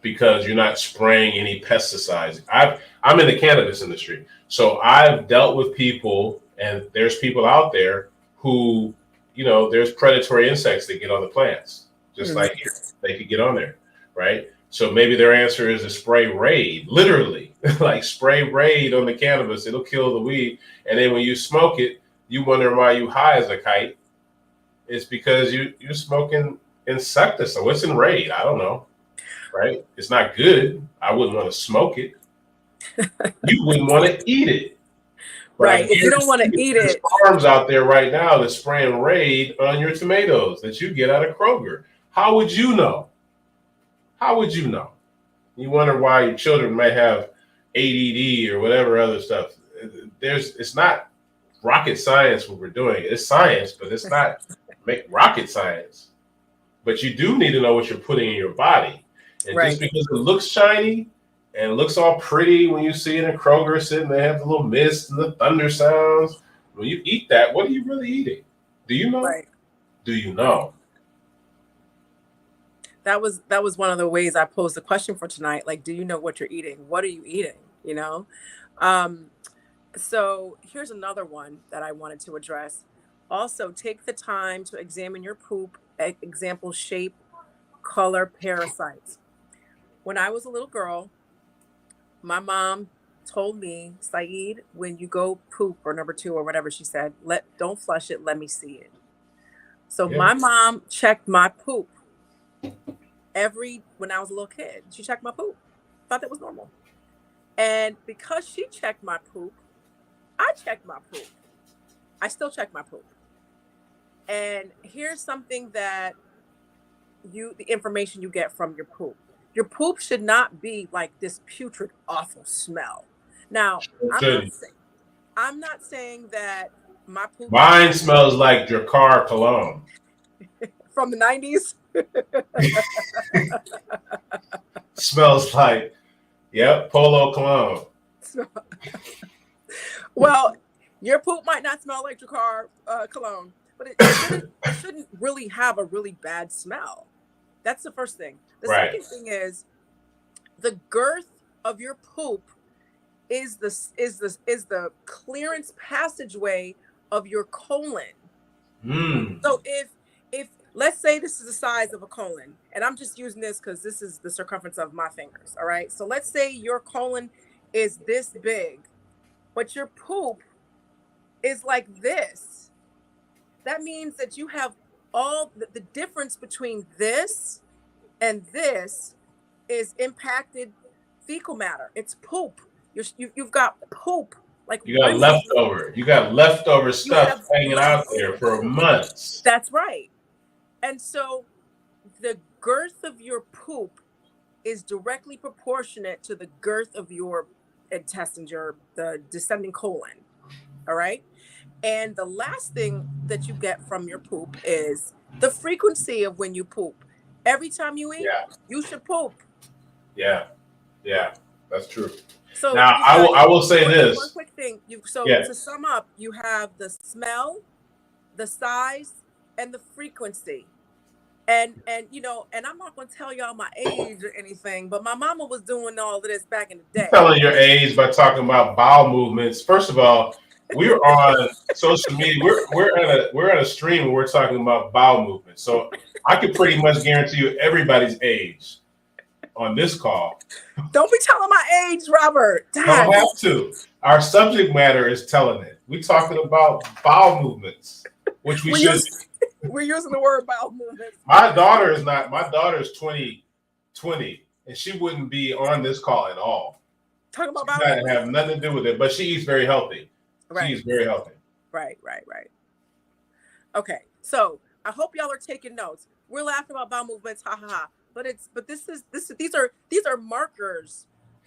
because you're not spraying any pesticides. I'm in the cannabis industry, so I've dealt with people, and there's people out there who, there's predatory insects that get on the plants, just Mhm. like here. They could get on there, right? So maybe their answer is to spray Raid, literally, like spray Raid on the cannabis. It'll kill the weed, and then when you smoke it, you wonder why you high as a kite. It's because you're smoking insecticide. What's in Raid? I don't know, right? It's not good. I wouldn't want to smoke it. You wouldn't want to eat it. But I Right. If you don't want to guarantee you, eat there's it, farms out there right now that's spraying Raid on your tomatoes that you get out of Kroger. How would you know? How would you know? You wonder why your children might have ADD or whatever other stuff. It's not rocket science what we're doing. It's science, but it's not rocket science. But you do need to know what you're putting in your body. And just right. because it looks shiny and it looks all pretty when you see it in Kroger sitting, they have the little mist and the thunder sounds. When you eat that, what are you really eating? Do you know? Right. Do you Right. know? That was one of the ways I posed the question for tonight. Like, do you know what you're eating? What are you eating? You know? Um, so here's another one that I wanted to address. Also, take the time to examine your poop. Example, shape, color, parasites. When I was a little girl, my mom told me, Saeed, when you go poop or number two or whatever she said, don't flush it, let me see it. So Yeah. my mom checked my poop when I was a little kid. She checked my poop. Thought that was normal. And because she checked my poop, I checked my poop. I still check my poop. And here's something that the information you get from your poop. Your poop should not be like this putrid, awful smell. Now, I'm not Shouldn't. saying I'm not saying that my poop is Mine smells like Dracar cologne. from the 90s. Smells like, yep, Polo cologne. Well, your poop might not smell like Dracar cologne, but it shouldn't really have a really bad smell. That's the first thing. The Right. second thing is the girth of your poop is the clearance passageway of your colon. Mm. So if let's say this is the size of a colon, and I'm just using this because this is the circumference of my fingers. All right. So let's say your colon is this big, but your poop is like this. That means that you have all the difference between this and this is impacted fecal matter. It's poop. You've got poop like You got remnants. leftover. You got leftover You stuff have hanging out leftover there for poop. months. That's right. And so the girth of your poop is directly proportionate to the girth of your intestines, the descending colon. All right. And the last thing that you get from your poop is the frequency of when you poop. Every time you eat, Yeah. you should poop. Yeah. Yeah. That's true. So Now you've got I will say one this. quick thing. So Yeah. to sum up, you have the smell, the size, and the frequency. And and I'm not gonna tell y'all my age or anything, but my mama was doing all of this back in the You're day. telling your age by talking about bowel movements. First of all, we're on social media. We're at a stream where we're talking about bowel movements. So I can pretty much guarantee you everybody's age on this call. Don't be telling my age, Robert. Don't Dad. have to. Our subject matter is telling it. We're talking about bowel movements, which we should. We're using the word bowel movements. My daughter is not. My daughter is 20, and she wouldn't be on this call at all. Talking about She bowel doesn't movements. have nothing to do with it, but she eats very healthy. Right. She eats very healthy. Right. Okay, so I hope y'all are taking notes. We're laughing about bowel movements, ha ha ha. But these are markers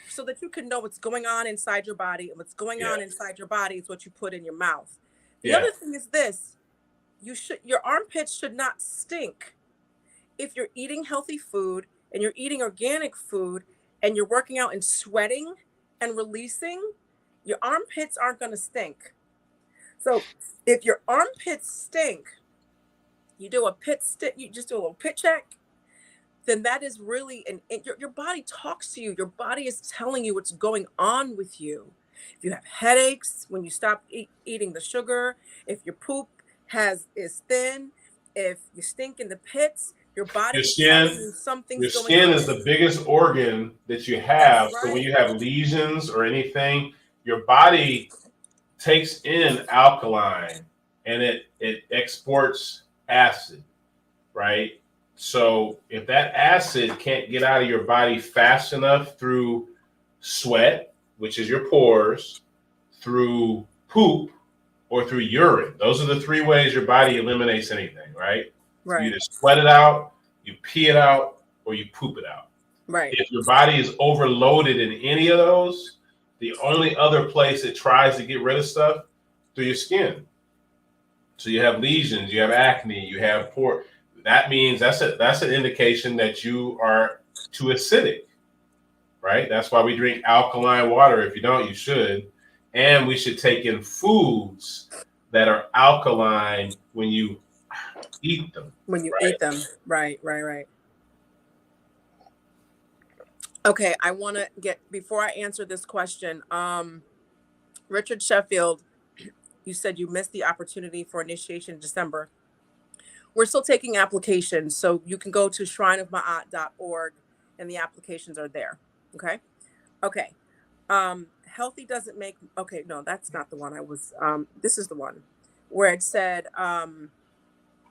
so that you can know what's going on inside your body, and what's going on inside your body is what you put in your mouth. The other thing is this: your armpits should not stink. If you're eating healthy food and you're eating organic food and you're working out and sweating and releasing, your armpits aren't going to stink. So if your armpits stink, you just do a little pit check, then that is really your body talks to you. Your body is telling you what's going on with you. If you have headaches when you stop eating the sugar, if your poop is thin, if you stink in the pits, your body Your is telling skin, you something's your going skin on. is the biggest organ that you have. That's So when right. you have lesions or anything, your body takes in alkaline and it exports acid, right? So if that acid can't get out of your body fast enough through sweat, which is your pores, through poop, or through urine, those are the three ways your body eliminates anything, right? Right. You either sweat it out, you pee it out, or you poop it out. Right. If your body is overloaded in any of those, the only other place it tries to get rid of stuff through your skin. So you have lesions, you have acne, you have pore. That means that's an indication that you are too acidic, right? That's why we drink alkaline water. If you don't, you should. And we should take in foods that are alkaline when you eat them. Eat them. Right. Okay, I want to before I answer this question, Richard Sheffield, you said you missed the opportunity for initiation in December. We're still taking applications, so you can go to shrineofmaat.org and the applications are there. Okay. Healthy doesn't make, okay, no, that's not the one I was, this is the one where it said,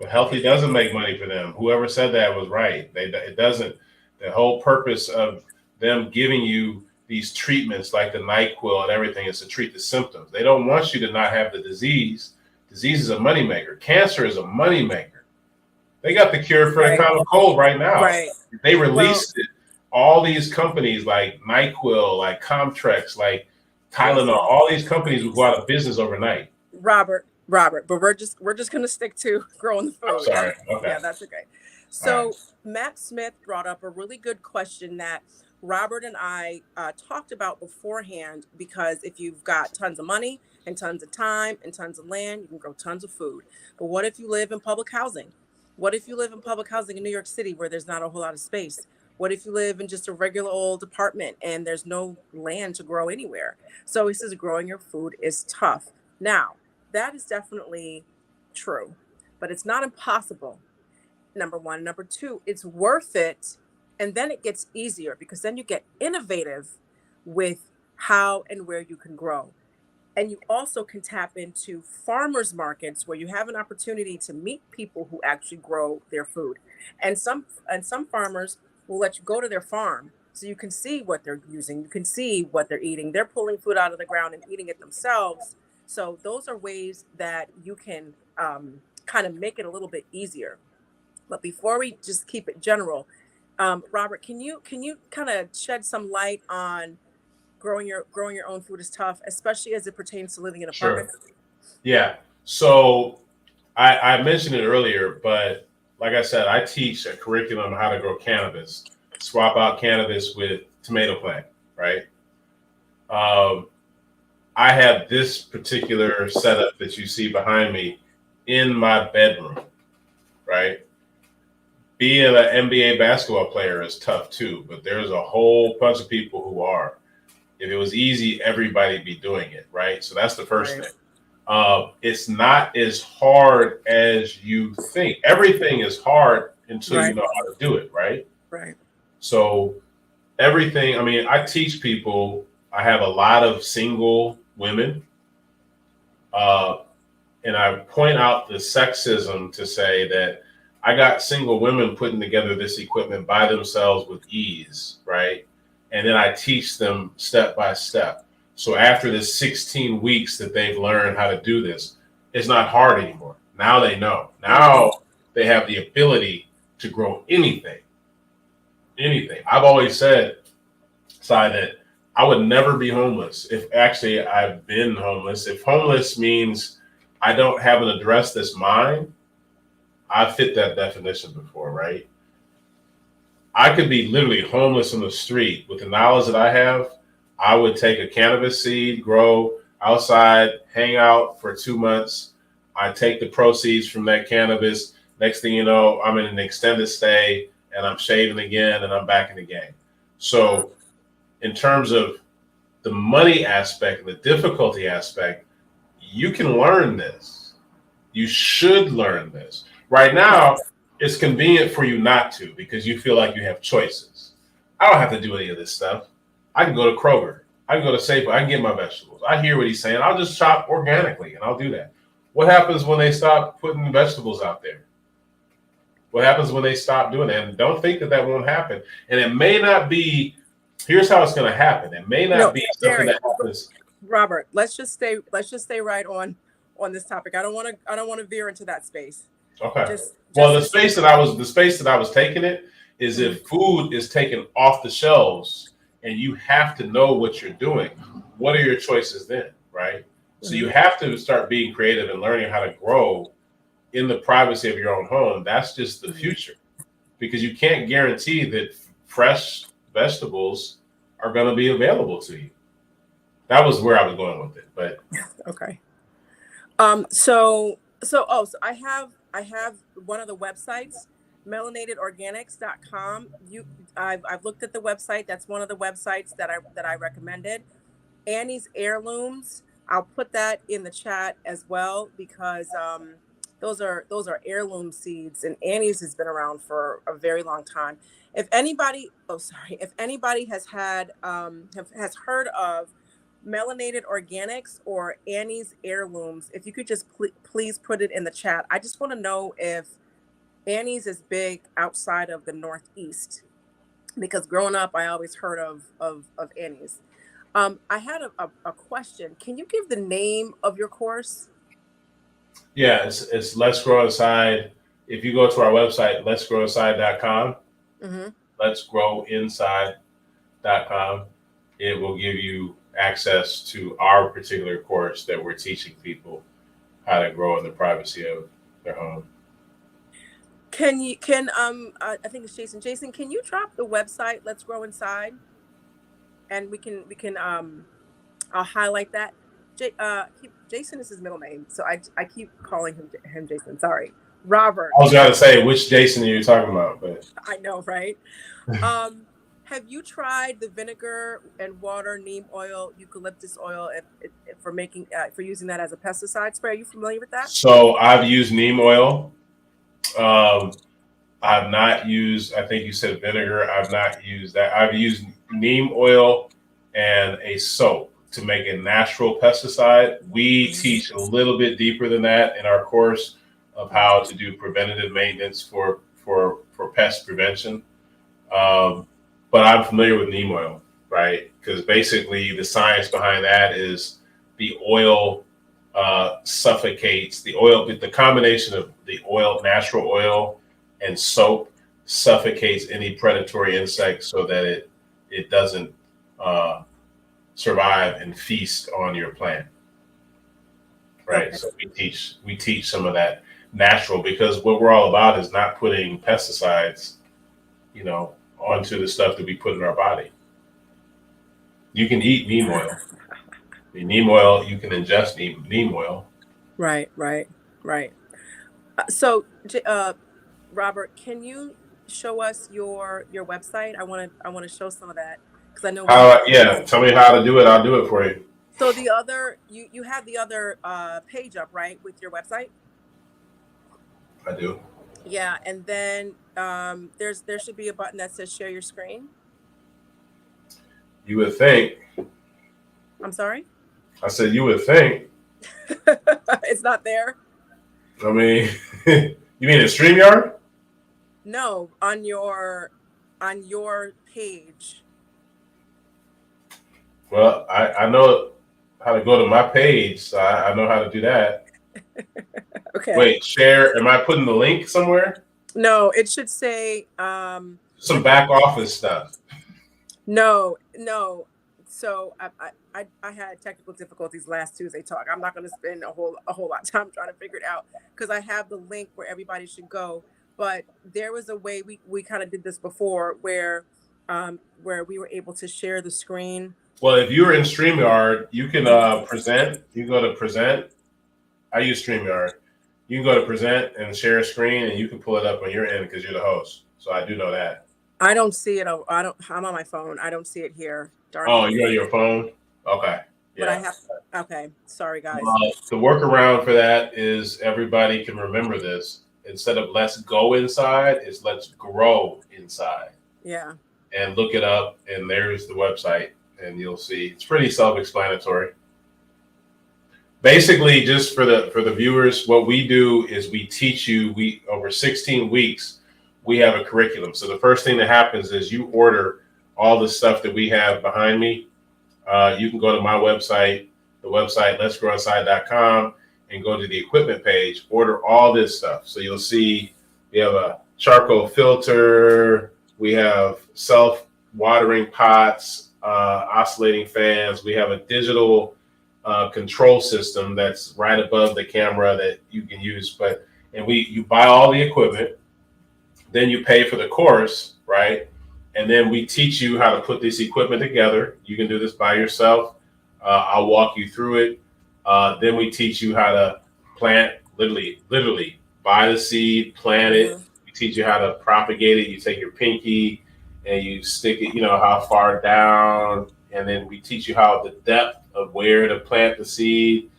But healthy doesn't make money for them. Whoever said that was right. It doesn't. The whole purpose of them giving you these treatments like the NyQuil and everything is to treat the symptoms. They don't want you to not have the disease. Disease is a moneymaker. Cancer is a moneymaker. They got the cure for the common cold right now. Right. They released it. All these companies like NyQuil, like Comtrex, like Tylenol, all these companies will go out of business overnight. Robert, but we're just gonna stick to growing the food. I'm sorry. Okay. Yeah, that's okay. So Matt Smith brought up a really good question that Robert and I talked about beforehand, because if you've got tons of money and tons of time and tons of land, you can grow tons of food. But what if you live in public housing? What if you live in public housing in New York City where there's not a whole lot of space? What if you live in just a regular old apartment and there's no land to grow anywhere? So he says growing your food is tough. Now, that is definitely true, but it's not impossible. Number one. Number two, it's worth it. And then it gets easier because then you get innovative with how and where you can grow. And you also can tap into farmers markets where you have an opportunity to meet people who actually grow their food. And some farmers will let you go to their farm so you can see what they're using. You can see what they're eating. They're pulling food out of the ground and eating it themselves. So those are ways that you can kind of make it a little bit easier. But before we just keep it general, Robert, can you kind of shed some light on growing your own food is tough, especially as it pertains to living in Sure. apartments? Yeah. So I mentioned it earlier, but like I said, I teach a curriculum on how to grow cannabis, swap out cannabis with tomato plant, right? Um, I have this particular setup that you see behind me in my bedroom, right? Being an NBA basketball player is tough too, but there's a whole bunch of people who are. If it was easy, everybody'd be doing it, right? So that's the first Right. thing. It's not as hard as you think. Everything is hard until you Right. know how to do it, right? Right. So everything, I mean, I teach people, I have a lot of single women, uh, and I point out the sexism to say that I got single women putting together this equipment by themselves with ease, right? And then I teach them step by step. So after the 16 weeks that they've learned how to do this, it's not hard anymore. Now they know. Mhm. Now they have the ability to grow anything. Anything. I've always said, Si, that I would never be homeless. If actually I've been homeless. If homeless means I don't have an address that's mine, I fit that definition before, right? I could be literally homeless on the street with the knowledge that I have. I would take a cannabis seed, grow outside, hang out for 2 months. I take the proceeds from that cannabis. Next thing you know, I'm in an extended stay and I'm shaving again and I'm back in the game. So, in terms of the money aspect and the difficulty aspect, you can learn this. You should learn this. Right now, it's convenient for you not to because you feel like you have choices. I don't have to do any of this stuff. I can go to Kroger. I can go to Safeway. I can get my vegetables. I hear what he's saying. I'll just shop organically and I'll do that. What happens when they stop putting vegetables out there? What happens when they stop doing that? And don't think that that won't happen. And it may not be, here's how it's going to happen. It may No, not be something Derek, that happens. Robert, let's just stay right on this topic. I don't want to veer into that space. Okay. Well, Just the space that I was taking it is Mhm. if food is taken off the shelves and you have to know what you're doing, what are your choices then, right? So you Mhm. have to start being creative and learning how to grow in the privacy of your own home. That's just the Mhm. future because you can't guarantee that fresh vegetables are going to be available to you. That was where I was going with it, but Okay. So I have one of the websites, melanatedorganics.com. I've looked at the website. That's one of the websites that I recommended. Annie's Heirlooms. I'll put that in the chat as well because those are heirloom seeds, and Annie's has been around for a very long time. If anybody has had has heard of Melanated Organics or Annie's Heirlooms, if you could just please put it in the chat. I just want to know if Annie's is big outside of the Northeast, because growing up, I always heard of Annie's. I had a question. Can you give the name of your course? yeah, it's Let's Grow Inside. If you go to our website, letsgrowinside.com, Hmm. letsgrowinside.com, it will give you access to our particular course that we're teaching people how to grow in the privacy of their home. I think it's Jason. Jason, can you drop the website Let's Grow Inside, and we can I'll highlight that. Jason is his middle name, so I keep calling him Jason. Sorry, Robert. I was going to say which Jason are you talking about, but I know, right? Um, have you tried the vinegar and water, neem oil, eucalyptus oil, for using that as a pesticide spray? Are you familiar with that? so I've used neem oil. Um, I've not used, I think you said vinegar. I've not used that. I've used neem oil and a soap to make a natural pesticide. We teach a little bit deeper than that in our course of how to do preventative maintenance for pest prevention. Um, but I'm familiar with neem oil, right? Because basically the science behind that is the oil suffocates the oil. The combination of the oil, natural oil, and soap suffocates any predatory insects so that it doesn't survive and feast on your plant. Right. Okay. So we teach some of that natural, because what we're all about is not putting pesticides, onto the stuff that we put in our body. You can eat neem oil. The neem oil, you can ingest neem oil. Right. So, Robert, can you show us your website? I want to show some of that because I know we have. Yeah, tell me how to do it. I'll do it for you. So the other, you have the other page up, right, with your website? I do. Yeah, and then there should be a button that says share your screen. You would think. I'm sorry? I said you would think. It's not there? I mean, you mean in StreamYard? No, on your page. Well, I know how to go to my page, so I know how to do that. Okay. Wait, share. Am I putting the link somewhere? No, it should say Some back office stuff. No. So I had technical difficulties last Tuesday talk. I'm not going to spend a whole lot of time trying to figure it out because I have the link where everybody should go. But there was a way we kind of did this before where we were able to share the screen. Well, if you're in StreamYard, you can present. You go to present. I use StreamYard. You can go to present and share a screen, and you can pull it up on your end because you're the host. So I do know that. I don't see it. I'm on my phone. I don't see it here. Darn. Oh, you're on your phone? Okay. Yeah. But I have. Okay. Sorry, guys. The workaround for that is everybody can remember this. Instead of let's go inside, it's let's grow inside. Yeah. And look it up, and there's the website, and you'll see it's pretty self-explanatory. Basically, just for the viewers, what we do is we teach you. Over 16 weeks, we have a curriculum. So the first thing that happens is you order all the stuff that we have behind me. You can go to my website, the website letsgrowinside.com, and go to the equipment page. Order all this stuff. So you'll see we have a charcoal filter. We have self-watering pots, oscillating fans. We have a digital control system that's right above the camera that you can use. You buy all the equipment, then you pay for the course, right? And then we teach you how to put this equipment together. You can do this by yourself. I'll walk you through it. Then we teach you how to plant, literally buy the seed, plant it. We teach you how to propagate it. You take your pinky and you stick it, how far down. And then we teach you how the depth of where to plant the seed.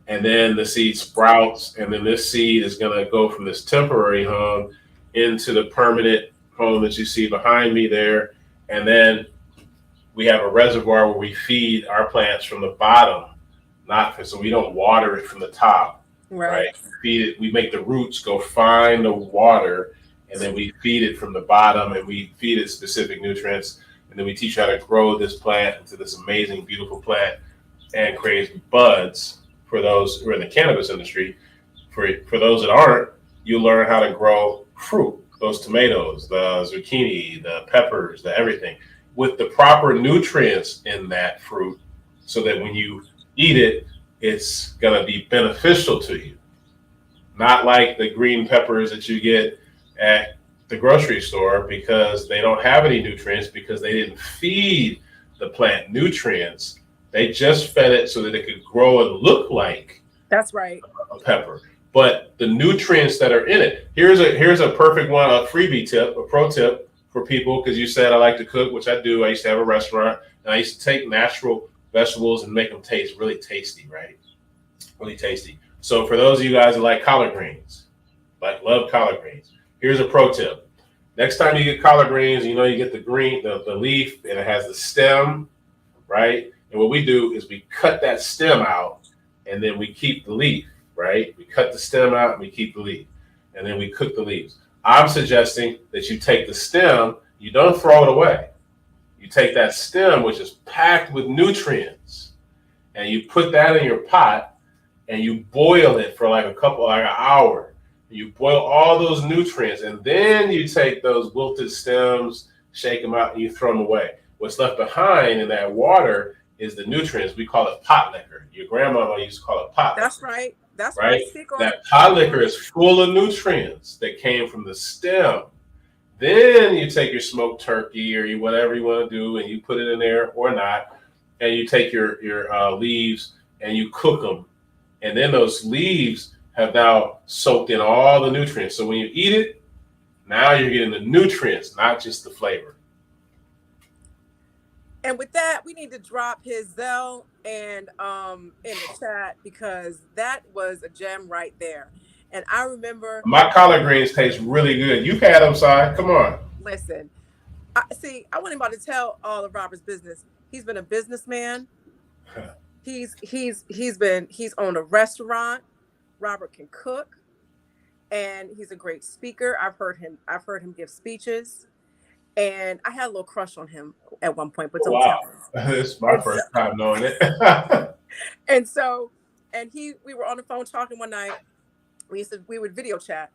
And then the seed sprouts. And then this seed is going to go from this temporary home into the permanent home that you see behind me there. And then we have a reservoir where we feed our plants from the bottom, so we don't water it from the top. Right? Feed it. We make the roots go find the water, and then we feed it from the bottom, and we feed it specific nutrients. And then we teach you how to grow this plant into this amazing, beautiful plant and create buds for those who are in the cannabis industry. For those that aren't, you learn how to grow fruit, those tomatoes, the zucchini, the peppers, the everything, with the proper nutrients in that fruit so that when you eat it, it's going to be beneficial to you. Not like the green peppers that you get at the grocery store because they don't have any nutrients because they didn't feed the plant nutrients. They just fed it so that it could grow and look like that's right, a pepper. But the nutrients that are in it, here's a perfect one, a freebie tip, a pro tip for people, because you said I like to cook, which I do. I used to have a restaurant, and I used to take natural vegetables and make them taste really tasty, right? Really tasty. So for those of you guys that like collard greens, love collard greens, here's a pro tip. Next time you get collard greens, you get the green, the leaf, and it has the stem, right? And what we do is we cut that stem out, and then we keep the leaf, right? We cut the stem out and we keep the leaf, and then we cook the leaves. I'm suggesting that you take the stem, you don't throw it away. You take that stem, which is packed with nutrients, and you put that in your pot and you boil it for like an hour. You boil all those nutrients, and then you take those wilted stems, shake them out, and you throw them away. What's left behind in that water is the nutrients. We call it pot liquor. Your grandmama used to call it pot That's liquor, right. That's right. right? Speak on it. That pot liquor is full of nutrients that came from the stem. Then you take your smoked turkey or whatever you want to do, and you put it in there or not, and you take your leaves and you cook them, and then those leaves have now soaked in all the nutrients. So when you eat it, now you're getting the nutrients, not just the flavor. And with that, we need to drop his Zelle and in the chat, because that was a gem right there. And I remember, My collard greens taste really good. You've had them, Si. Come on. listen, I wasn't about to tell all of Robert's business. He's been a businessman. He's owned a restaurant. Robert can cook, and he's a great speaker. I've heard him give speeches, and I had a little crush on him at one point, but don't tell him. This is my first time knowing it. And so, we were on the phone talking one night. We would video chat,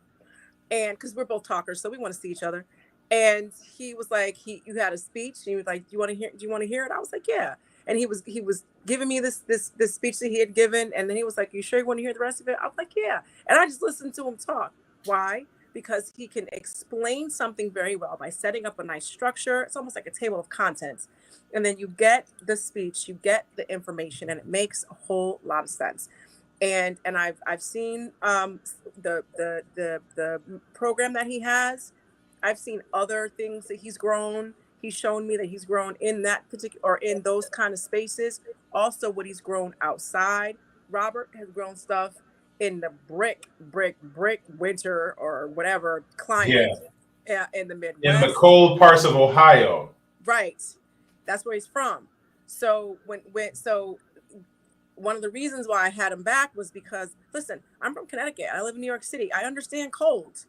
and because we're both talkers, so we want to see each other. And he was like, you had a speech, and he was like, do you want to hear it? I was like, yeah. And he was giving me this speech that he had given, and then he was like, you sure you want to hear the rest of it? I was like, yeah. And I just listened to him talk. Why? Because he can explain something very well by setting up a nice structure. It's almost like a table of contents. And then you get the speech, you get the information, and it makes a whole lot of sense. And I've seen the program that he has. I've seen other things that he's grown. He's shown me that he's grown in that particular, or in those kind of spaces. Also, what he's grown outside. Robert has grown stuff in the brick winter or whatever climate, in the Midwest, in the cold parts of Ohio. Right, that's where he's from. So so one of the reasons why I had him back was because, listen, I'm from Connecticut. I live in New York City. I understand cold,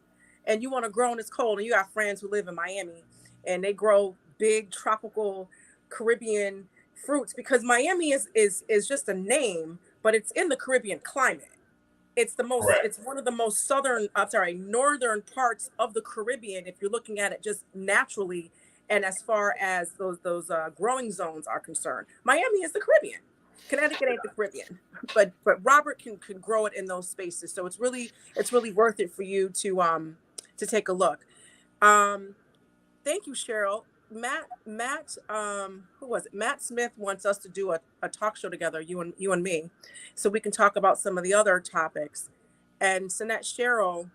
and you want to grow in this cold, and you got friends who live in Miami, and they grow big tropical Caribbean fruits, because Miami is just a name, but it's in the Caribbean climate. It's it's one of the most northern parts of the Caribbean, if you're looking at it just naturally, and as far as those growing zones are concerned. Miami is the Caribbean. Connecticut ain't the Caribbean, but Robert can grow it in those spaces. So it's really worth it for you to take a look. Thank you, Cheryl. Matt, who was it? Matt Smith wants us to do a talk show together, you and me, so we can talk about some of the other topics. And Sinette Cheryl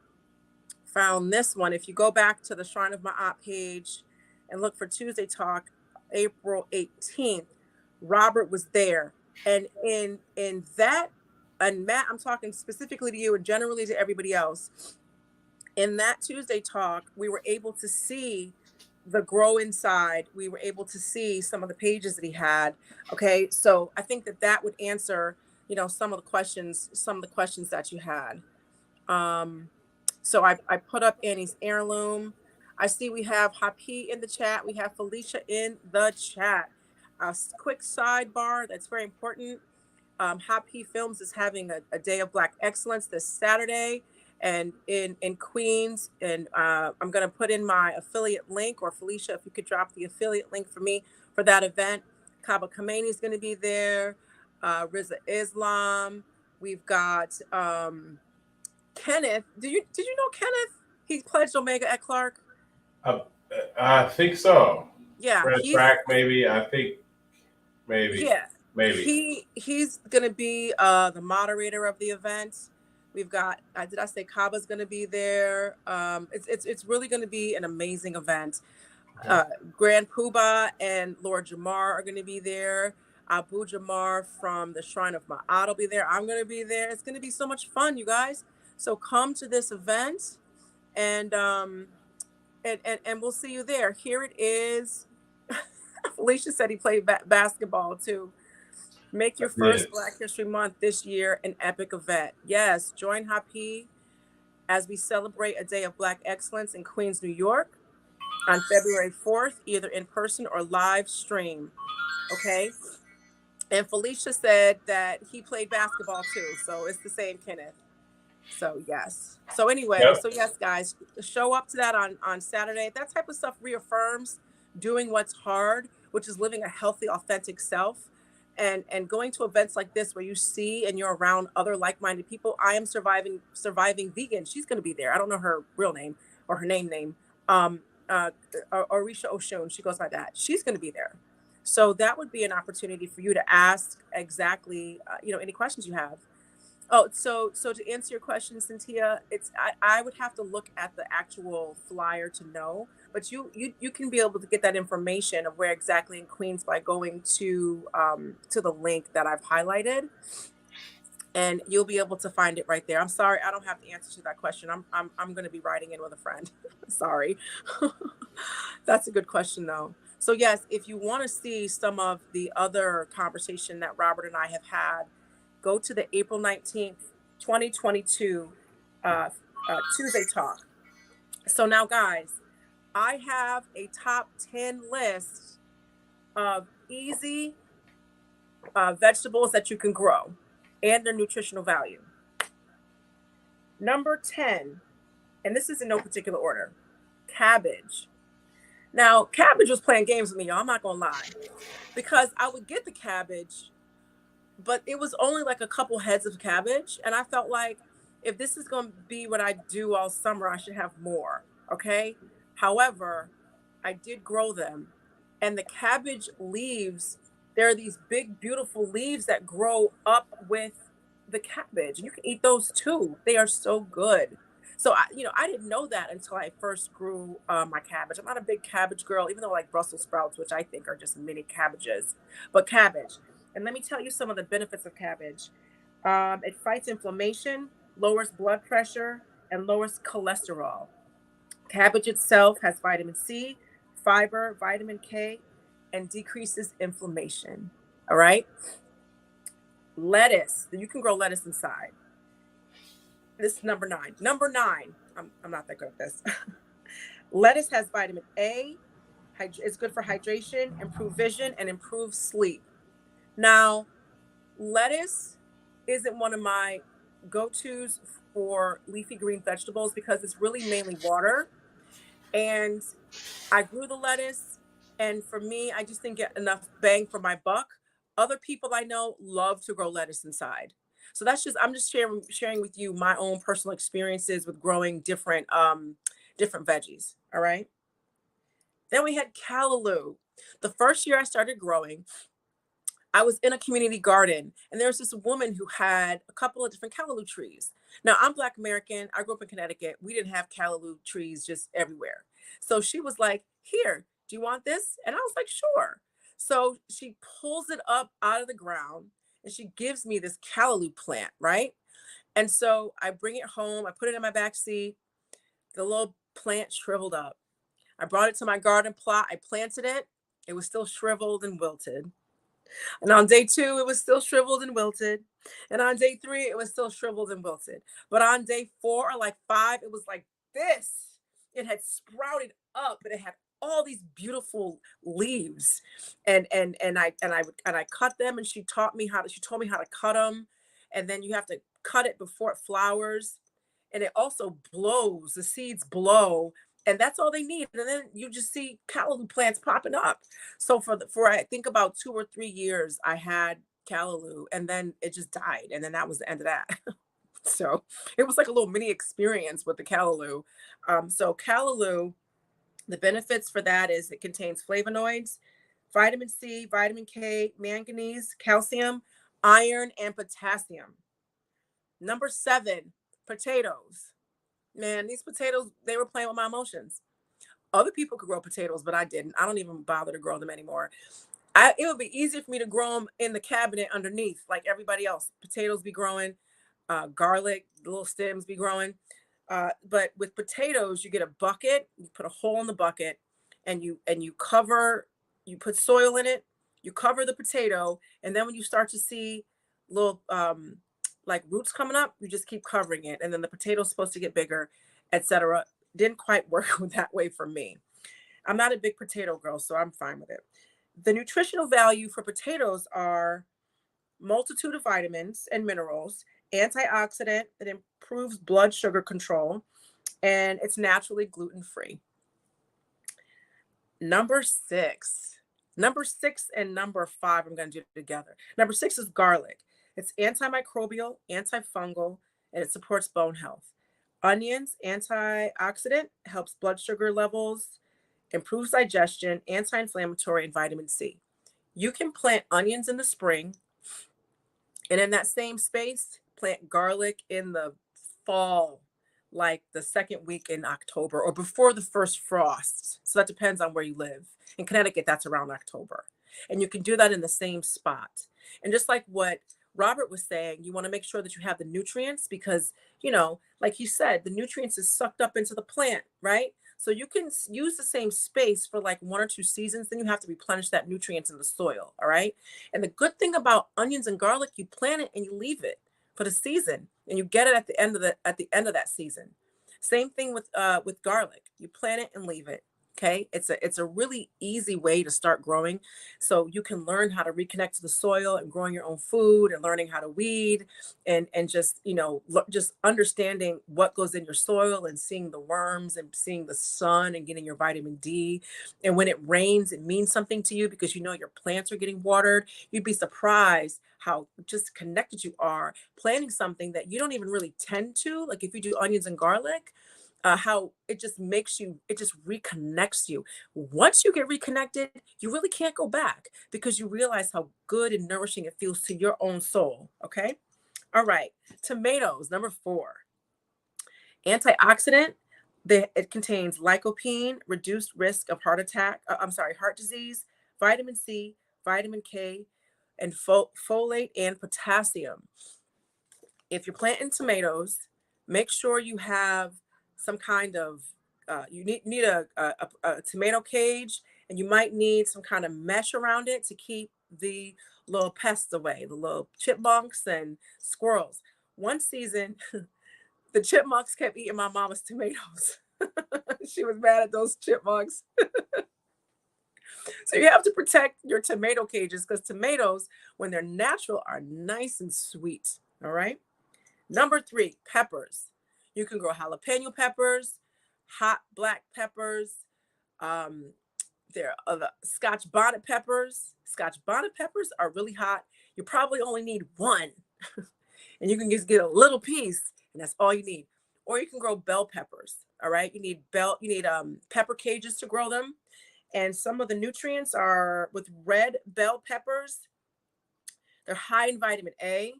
found this one. If you go back to the Shrine of Ma'at page and look for Tuesday Talk, April 18th, Robert was there. And in that, and Matt, I'm talking specifically to you and generally to everybody else. In that Tuesday Talk, we were able to see the grow inside. We were able to see some of the pages that he had. Okay, so I think that would answer, some of the questions that you had. So I put up Annie's heirloom. I see we have Happy in the chat. We have Felicia in the chat. A quick sidebar that's very important. Happy Films is having a Day of Black Excellence this Saturday, and in Queens. And I'm going to put in my affiliate link, or Felicia, if you could drop the affiliate link for me for that event. Kaba Khamenei is going to be there. Riza Islam. We've got Kenneth. Did you know Kenneth? He pledged Omega at Clark. I think so. Yeah, track maybe. I think maybe. Yeah, maybe. He's going to be the moderator of the event. We've got, did I say Kaba's going to be there? It's really going to be an amazing event. Grand Poobah and Lord Jamar are going to be there. Abu Jamar from the Shrine of Ma'at will be there. I'm going to be there. It's going to be so much fun, you guys. So come to this event, and we'll see you there. Here it is. Felicia said he played basketball too. Make your first Black History Month this year an epic event. Yes, join Happy as we celebrate a Day of Black Excellence in Queens, New York on February 4th, either in person or live stream. Okay? And Felicia said that he played basketball too, so it's the same Kenneth. So yes. So anyway, Yep. so yes, guys, show up to that on Saturday. That type of stuff reaffirms doing what's hard, which is living a healthy, authentic self, and going to events like this where you see and you're around other like-minded people. I am surviving vegan. She's going to be there. I don't know her real name or her name. Um, uh, Orisha Oshun. She goes by that. She's going to be there. So that would be an opportunity for you to ask exactly, any questions you have. Oh, so to answer your question, Cynthia, I would have to look at the actual flyer to know, but you can be able to get that information of where exactly in Queens by going to the link that I've highlighted, and you'll be able to find it right there. I'm sorry, I don't have the answer to that question. I'm going to be writing in with a friend. Sorry. That's a good question though. So yes, if you want to see some of the other conversation that Robert and I have had, go to the April 19th, 2022 uh, Tuesday talk. So now, guys, I have a top 10 list of easy vegetables that you can grow and their nutritional value. Number 10, and this is in no particular order, cabbage. Now, cabbage was playing games with me, y'all. I'm not going to lie, because I would get the cabbage, but it was only like a couple heads of cabbage. And I felt like if this is going to be what I do all summer, I should have more. Okay. However, I did grow them. And the cabbage leaves, there are these big, beautiful leaves that grow up with the cabbage. And you can eat those too. They are so good. So I didn't know that until I first grew my cabbage. I'm not a big cabbage girl, even though I like Brussels sprouts, which I think are just mini cabbages, but cabbage. And let me tell you some of the benefits of cabbage. It fights inflammation, lowers blood pressure, and lowers cholesterol. Cabbage itself has vitamin C, fiber, vitamin K, and decreases inflammation. All right. Lettuce. You can grow lettuce inside. This is number nine. Number nine. I'm not that good at this. Lettuce has vitamin A. It's good for hydration, improve vision, and improve sleep. Now, lettuce isn't one of my go-tos for leafy green vegetables because it's really mainly water. And I grew the lettuce, and for me, I just didn't get enough bang for my buck. Other people I know love to grow lettuce inside. So I'm just sharing with you my own personal experiences with growing different veggies. All right. Then we had callaloo. The first year I started growing, I was in a community garden, and there was this woman who had a couple of different callaloo trees. Now, I'm Black American. I grew up in Connecticut. We didn't have callaloo trees just everywhere. So she was like, "Here, do you want this?" And I was like, "Sure." So she pulls it up out of the ground and she gives me this callaloo plant, right? And so I bring it home, I put it in my back seat. The little plant shriveled up. I brought it to my garden plot, I planted it. It was still shriveled and wilted. And on day two, it was still shriveled and wilted. And on day three, it was still shriveled and wilted. But on day four or like five, it was like this. It had sprouted up, and it had all these beautiful leaves. And I cut them, and she told me how to cut them. And then you have to cut it before it flowers. And it also blows, the seeds blow, and that's all they need. And then you just see callaloo plants popping up. So for I think about 2 or 3 years, I had callaloo, and then it just died, and then that was the end of that. So it was like a little mini experience with the callaloo. So callaloo, the benefits for that is it contains flavonoids, vitamin C, vitamin K, manganese, calcium, iron, and potassium. Number seven, potatoes. Man, these potatoes, they were playing with my emotions. Other people could grow potatoes, but I didn't. I don't even bother to grow them anymore. It would be easier for me to grow them in the cabinet underneath, like everybody else. Potatoes be growing, garlic, the little stems be growing. But with potatoes, you get a bucket, you put a hole in the bucket, and you cover, you put soil in it, you cover the potato, and then when you start to see little like roots coming up, you just keep covering it, and then the potato's supposed to get bigger, etc. Didn't quite work that way for me. I'm not a big potato girl, so I'm fine with it. The nutritional value for potatoes are multitude of vitamins and minerals, antioxidant. It improves blood sugar control, and it's naturally gluten-free. Number six. Number six and number five, I'm going to do together. Number six is garlic. It's antimicrobial, antifungal, and it supports bone health. Onions, antioxidant, helps blood sugar levels, improves digestion, anti-inflammatory, and vitamin C. You can plant onions in the spring, and in that same space, plant garlic in the fall, like the second week in October or before the first frost. So that depends on where you live. In Connecticut, that's around October. And you can do that in the same spot. And just like what Robert was saying, you want to make sure that you have the nutrients because, like he said, the nutrients is sucked up into the plant, right? So you can use the same space for like 1 or 2 seasons, then you have to replenish that nutrients in the soil, all right? And the good thing about onions and garlic, you plant it and you leave it for the season, and you get it at the end of that season. Same thing with garlic. You plant it and leave it. Okay, it's a really easy way to start growing, so you can learn how to reconnect to the soil and growing your own food and learning how to weed and just just understanding what goes in your soil and seeing the worms and seeing the sun and getting your vitamin D. And when it rains, it means something to you because your plants are getting watered. You'd be surprised how just connected you are planting something that you don't even really tend to. Like if you do onions and garlic, how it just it just reconnects you. Once you get reconnected, you really can't go back because you realize how good and nourishing it feels to your own soul. Okay. All right. Tomatoes, number 4. Antioxidant. It contains lycopene, reduced risk of heart disease, vitamin C, vitamin K, and folate and potassium. If you're planting tomatoes, make sure you have some kind of you need a tomato cage, and you might need some kind of mesh around it to keep the little pests away, the little chipmunks and squirrels. One season, the chipmunks kept eating my mama's tomatoes. She was mad at those chipmunks. So you have to protect your tomato cages because tomatoes, when they're natural, are nice and sweet. All right. Number 3, peppers. You can grow jalapeno peppers, hot black peppers. Um, there are the Scotch bonnet peppers. Scotch bonnet peppers are really hot. You probably only need one, and you can just get a little piece, and that's all you need. Or you can grow bell peppers. All right, you need pepper cages to grow them, and some of the nutrients are with red bell peppers. They're high in vitamin A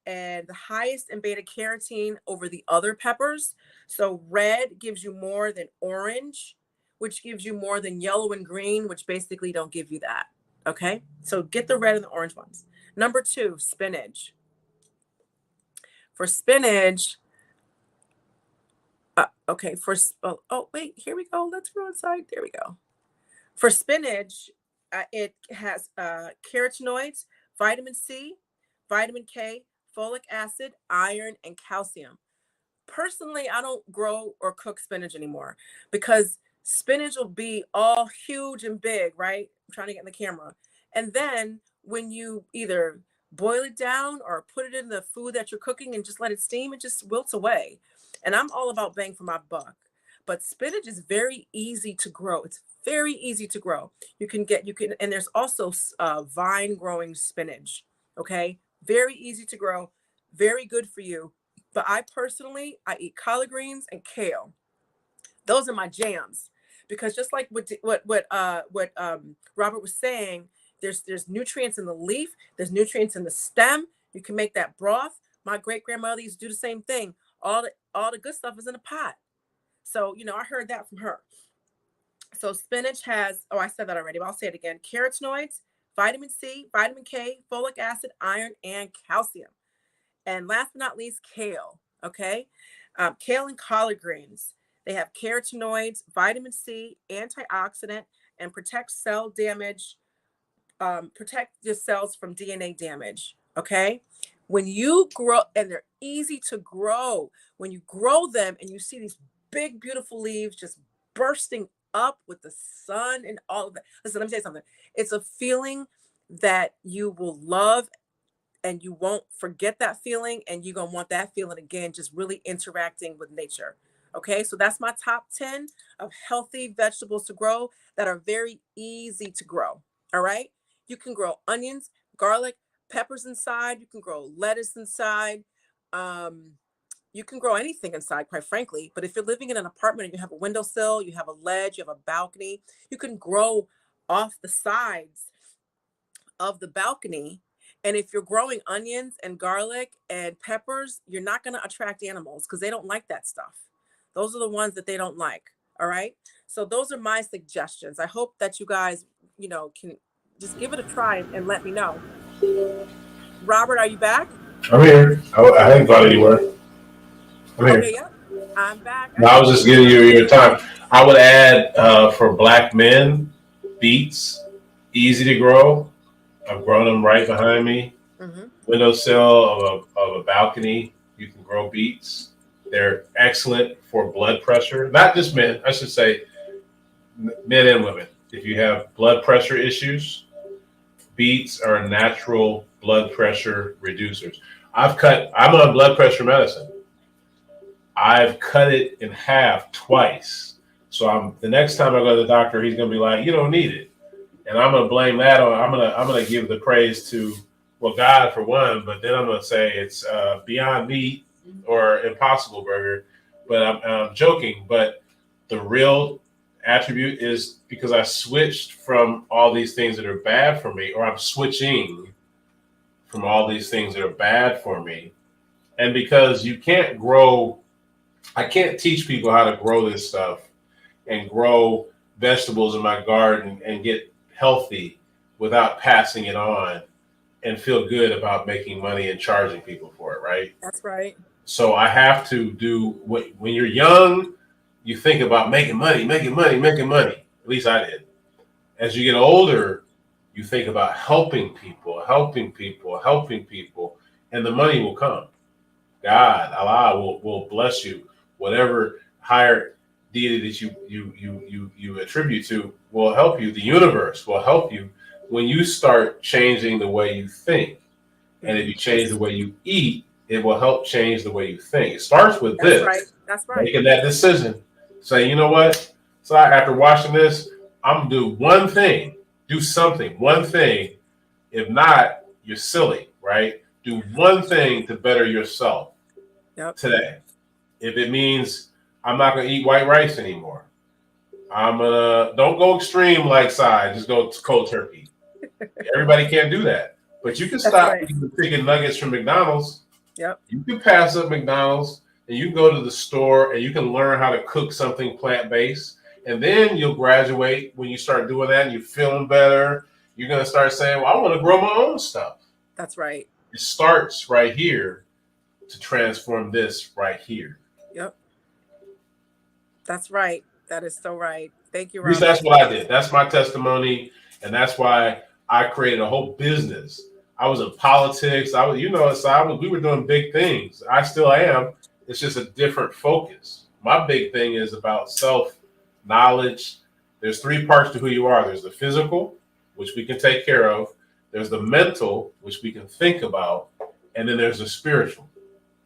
and the highest in beta carotene over the other peppers. So red gives you more than orange, which gives you more than yellow and green, which basically don't give you that. Okay, so get the red and the orange ones. Number 2, spinach. For spinach, okay, oh wait, here we go. Let's go inside. There we go. For spinach, it has carotenoids, vitamin C, vitamin K, folic acid, iron, and calcium. Personally, I don't grow or cook spinach anymore because spinach will be all huge and big, right? I'm trying to get in the camera. And then when you either boil it down or put it in the food that you're cooking and just let it steam, it just wilts away. And I'm all about bang for my buck. But spinach is very easy to grow. It's very easy to grow. And there's also vine growing spinach. Okay. Very easy to grow, very good for you. But I eat collard greens and kale. Those are my jams because just like what Robert was saying, there's nutrients in the leaf, there's nutrients in the stem. You can make that broth. My great grandmother used to do the same thing. All the good stuff is in a pot. So I heard that from her. So spinach has, I said that already, but I'll say it again: carotenoids, vitamin C, vitamin K, folic acid, iron, and calcium. And last but not least, kale. Okay. Kale and collard greens. They have carotenoids, vitamin C, antioxidant, and protect cell damage, protect your cells from DNA damage. Okay. When you grow, and they're easy to grow, when you grow them and you see these big, beautiful leaves just bursting up with the sun and all of that. Listen, let me tell you something. It's a feeling that you will love and you won't forget that feeling, and you're going to want that feeling again, just really interacting with nature. Okay, so that's my top 10 of healthy vegetables to grow that are very easy to grow. All right, you can grow onions, garlic, peppers inside, you can grow lettuce inside. um, you can grow anything inside, quite frankly. But if you're living in an apartment and you have a windowsill, you have a ledge, you have a balcony, you can grow off the sides of the balcony. And if you're growing onions and garlic and peppers, you're not going to attract animals because they don't like that stuff. Those are the ones that they don't like. All right. So those are my suggestions. I hope that you guys, can just give it a try and let me know. Robert, are you back? I'm here. I hadn't gone anywhere. I'm here. Okay. Yep. I'm back. No, I was just giving you your time. I would add for black men, beets, easy to grow. I've grown them right behind me. Mm-hmm. Windowsill of a balcony, you can grow beets. They're excellent for blood pressure. Not just men, I should say men and women. If you have blood pressure issues, beets are natural blood pressure reducers. I'm on blood pressure medicine. I've cut it in half twice. So the next time I go to the doctor, he's gonna be like, you don't need it. And I'm gonna blame that on I'm gonna give the praise to God for one, but then I'm gonna say it's Beyond Meat or Impossible Burger. But I'm joking. But the real attribute is because I switched from all these things that are bad for me, or I'm switching from all these things that are bad for me, and because I can't teach people how to grow this stuff and grow vegetables in my garden and get healthy without passing it on and feel good about making money and charging people for it, right? That's right. So I have to do when you're young, you think about making money, making money, making money. At least I did. As you get older, you think about helping people, helping people, helping people, and the money will come. God, Allah will bless you. Whatever higher deity that you attribute to will help you. The universe will help you when you start changing the way you think. And if you change the way you eat, it will help change the way you think. It starts with That's this. right. That's right. Making that decision. Say, you know what? So after watching this, I'm gonna do one thing. Do something. One thing. If not, you're silly, right? Do one thing to better yourself today. If it means I'm not gonna eat white rice anymore, don't go extreme like side, just go cold turkey. Everybody can't do that. But you can stop eating the chicken nuggets from McDonald's. Yep. You can pass up McDonald's and you can go to the store and you can learn how to cook something plant-based. And then you'll graduate when you start doing that and you're feeling better. You're gonna start saying, well, I want to grow my own stuff. That's right. It starts right here to transform this right here. Yep. That's right. That is so right. Thank you, At least Robert. that's what I did. That's my testimony. And that's why I created a whole business. I was in politics. We were doing big things. I still am. It's just a different focus. My big thing is about self-knowledge. There's three parts to who you are. There's the physical, which we can take care of. There's the mental, which we can think about. And then there's the spiritual.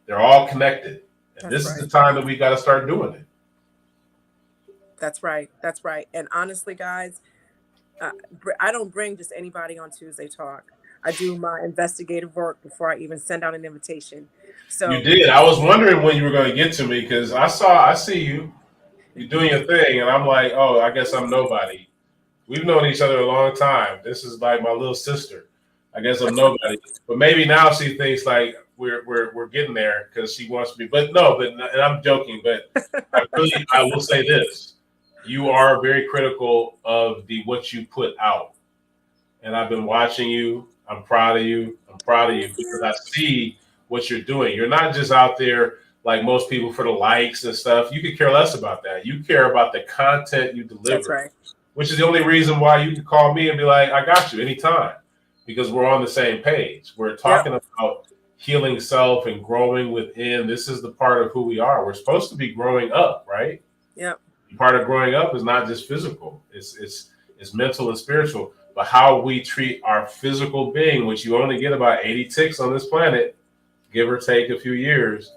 They're all connected. And this is the time that we got to start doing it. That's right. That's right. And honestly, guys, I don't bring just anybody on Tuesday Talk. I do my investigative work before I even send out an invitation. So you did. I was wondering when you were going to get to me because I see you. You're doing your thing, and I'm like, oh, I guess I'm nobody. We've known each other a long time. This is like my little sister. I guess I'm nobody. But maybe now she thinks like we're getting there because she wants to be. But no, and I'm joking. But I will say this. You are very critical of what you put out. And I've been watching you. I'm proud of you. I'm proud of you because I see what you're doing. You're not just out there like most people for the likes and stuff. You could care less about that. You care about the content you deliver. That's right. Which is the only reason why you can call me and be like, I got you anytime. Because we're on the same page. We're talking about healing self and growing within. This is the part of who we are. We're supposed to be growing up, right? Yep. Part of growing up is not just physical. It's mental and spiritual. but how we treat our physical being, which you only get about 80 ticks on this planet, give or take a few years.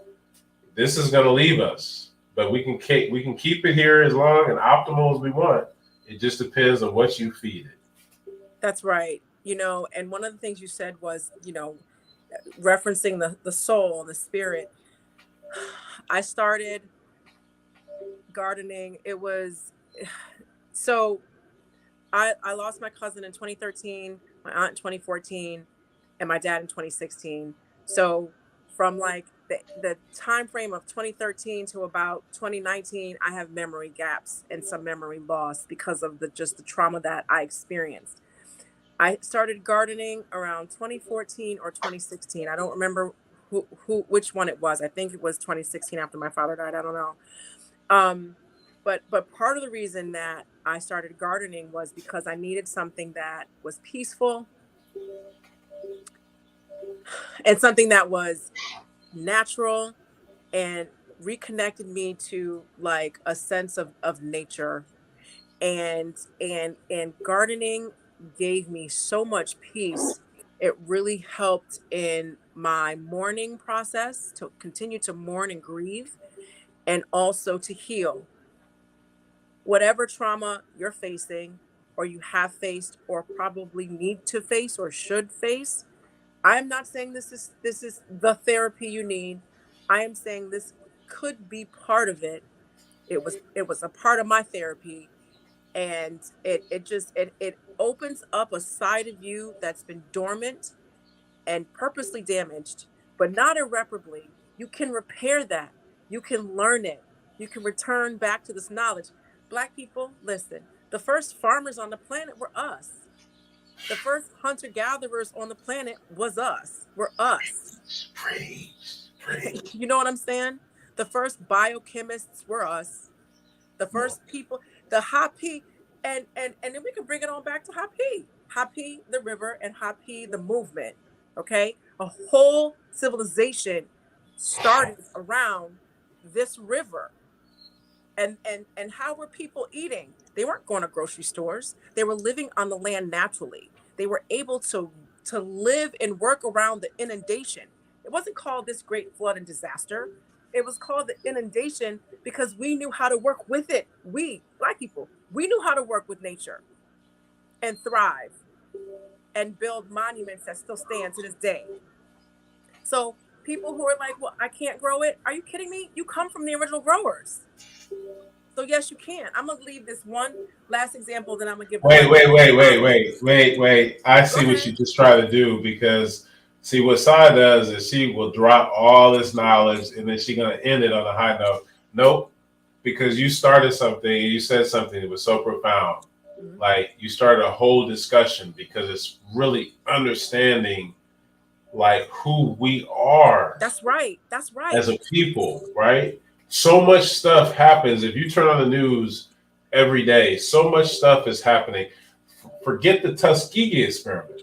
This is going to leave us, but we can keep it here as long and optimal as we want. It just depends on what you feed it. That's right. And one of the things you said was, referencing the soul and the spirit. I started gardening. It was so I lost my cousin in 2013, my aunt in 2014, and my dad in 2016. So from like the time frame of 2013 to about 2019, I have memory gaps and some memory loss because of the trauma that I experienced. I started gardening around 2014 or 2016. I don't remember which one it was. I think it was 2016 after my father died. I don't know. But part of the reason that I started gardening was because I needed something that was peaceful and something that was natural and reconnected me to like a sense of nature. And gardening gave me so much peace. It really helped in my mourning process to continue to mourn and grieve, and also to heal whatever trauma you're facing, or you have faced, or probably need to face or should face. I'm not saying this is the therapy you need. I am saying this could be part of it. It was a part of my therapy, and it opens up a side of you that's been dormant and purposely damaged, but not irreparably. You can repair that. You can learn it. You can return back to this knowledge. Black people, listen, the first farmers on the planet were us. The first hunter gatherers on the planet was us. Were us. Praise. You know what I'm saying? The first biochemists were us. The first people, the Hapi, and then we can bring it on back to Hapi the river, and Hapi the movement. Okay, a whole civilization started around this river. And how were people eating? They weren't going to grocery stores. They were living on the land naturally. They were able to live and work around the inundation. It wasn't called this great flood and disaster. It was called the inundation because we knew how to work with it. We, Black people, we knew how to work with nature and thrive and build monuments that still stand to this day. So people who are like, well, I can't grow it. Are you kidding me? You come from the original growers. So yes, you can. I'm gonna leave this one last example, then I'm gonna give. Wait. I see what you just try to do, because see what Sai does is she will drop all this knowledge and then she's gonna end it on a high note. Nope, because you started something, you said something that was so profound. Mm-hmm. Like you started a whole discussion because it's really understanding like who we are. That's right. As a people, right? So much stuff happens. If you turn on the news every day, so much stuff is happening. Forget the Tuskegee experiment.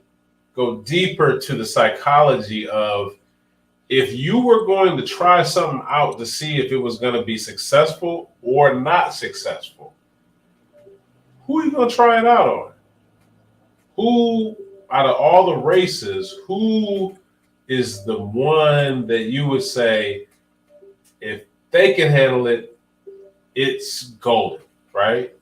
Go deeper to the psychology of, if you were going to try something out to see if it was going to be successful or not successful, who are you going to try it out on? Who, out of all the races, who is the one that you would say, if they can handle it, it's golden, right?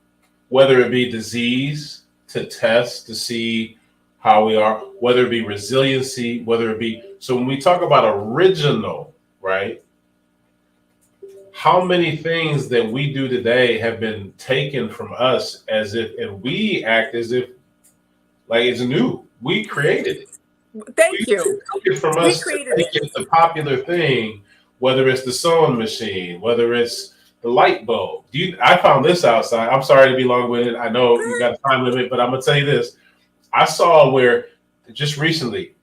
Whether it be disease to test to see how we are, whether it be resiliency, whether it be, so when we talk about original, right? How many things that we do today have been taken from us as if, and we act as if like it's new. We created it. Thank you. Took it from us to make it the popular thing. Whether it's the sewing machine, whether it's the light bulb. I found this outside. I'm sorry to be long-winded. I know you got a time limit, but I'm going to tell you this. I saw where just recently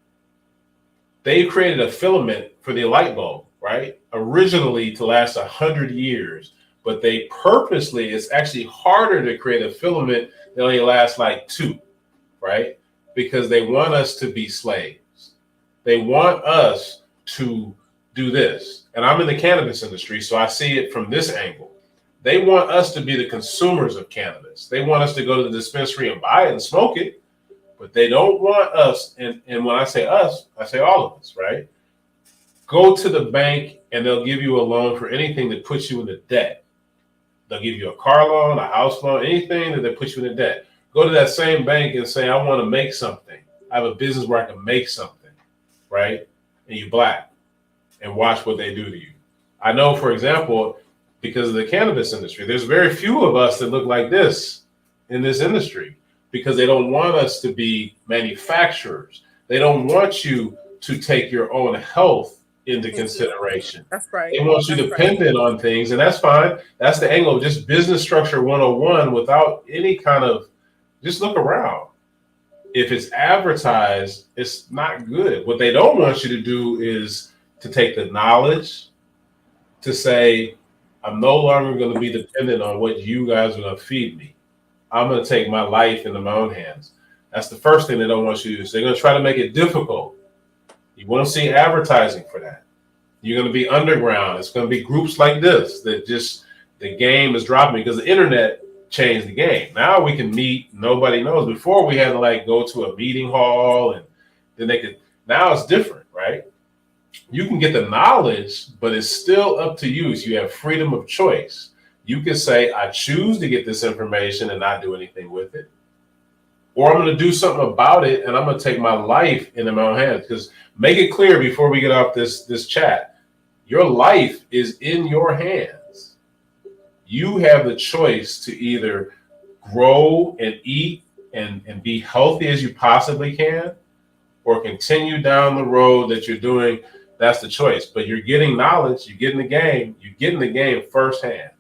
they created a filament for the light bulb, right? Originally to last 100 years, but they purposely, it's actually harder to create a filament that only lasts like 2, right? Because they want us to be slaves. They want us to do this. And I'm in the cannabis industry, so I see it from this angle. They want us to be the consumers of cannabis. They want us to go to the dispensary and buy it and smoke it, But they don't want us, and when I say us, I say all of us, right? Go to the bank and they'll give you a loan for anything that puts you into debt. They'll give you a car loan, a house loan, anything that they put you into debt. Go to that same bank and say, I want to make something. I have a business where I can make something, right? And you black, and watch what they do to you. I know, for example, because of the cannabis industry, there's very few of us that look like this in this industry because they don't want us to be manufacturers. They don't want you to take your own health into consideration. That's right. They want you dependent on things, and that's fine. That's the angle of just business structure 101 without any kind of, just look around. If it's advertised, it's not good. What they don't want you to do is to take the knowledge to say, I'm no longer going to be dependent on what you guys are going to feed me. I'm going to take my life into my own hands. That's the first thing they don't want you to do. So they're going to try to make it difficult. You won't see advertising for that. You're going to be underground. It's going to be groups like this that just, the game is dropping because the internet changed the game. Now we can meet. Nobody knows. Before we had to like go to a meeting hall and then they could, now it's different, right? You can get the knowledge, but it's still up to you. So you have freedom of choice. You can say, I choose to get this information and not do anything with it. Or I'm going to do something about it and I'm going to take my life into my own hands. Because make it clear before we get off this chat, your life is in your hands. You have the choice to either grow and eat and be healthy as you possibly can, or continue down the road that you're doing. That's the choice. But you're getting knowledge, you're getting the game firsthand.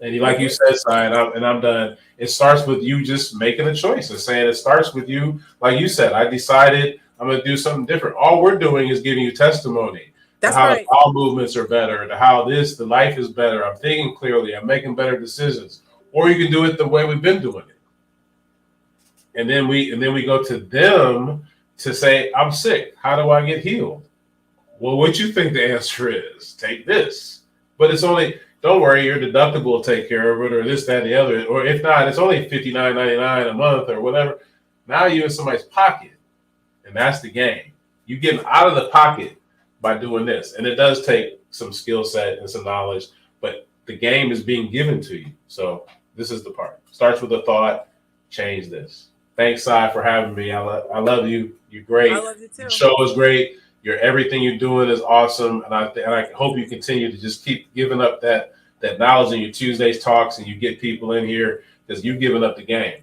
And like you said, Sai, and I'm done. It starts with you just making a choice and saying it starts with you. Like you said, I decided I'm going to do something different. All we're doing is giving you testimony. That's how right. The bowel movements are better, to how the life is better. I'm thinking clearly. I'm making better decisions. Or you can do it the way we've been doing it. And then we go to them to say, I'm sick. How do I get healed? Well, what you think the answer is? Take this. But it's only, don't worry, your deductible will take care of it, or this, that, and the other. Or if not, it's only $59.99 a month or whatever. Now you're in somebody's pocket. And that's the game. You get out of the pocket by doing this. And it does take some skill set and some knowledge, but the game is being given to you. So this is the part. Starts with a thought, change this. Thanks, Sai, for having me. I love you. You're great. I love you too. The show is great. Everything you're doing is awesome. And I hope you continue to just keep giving up that knowledge in your Tuesdays talks and you get people in here because you've given up the game.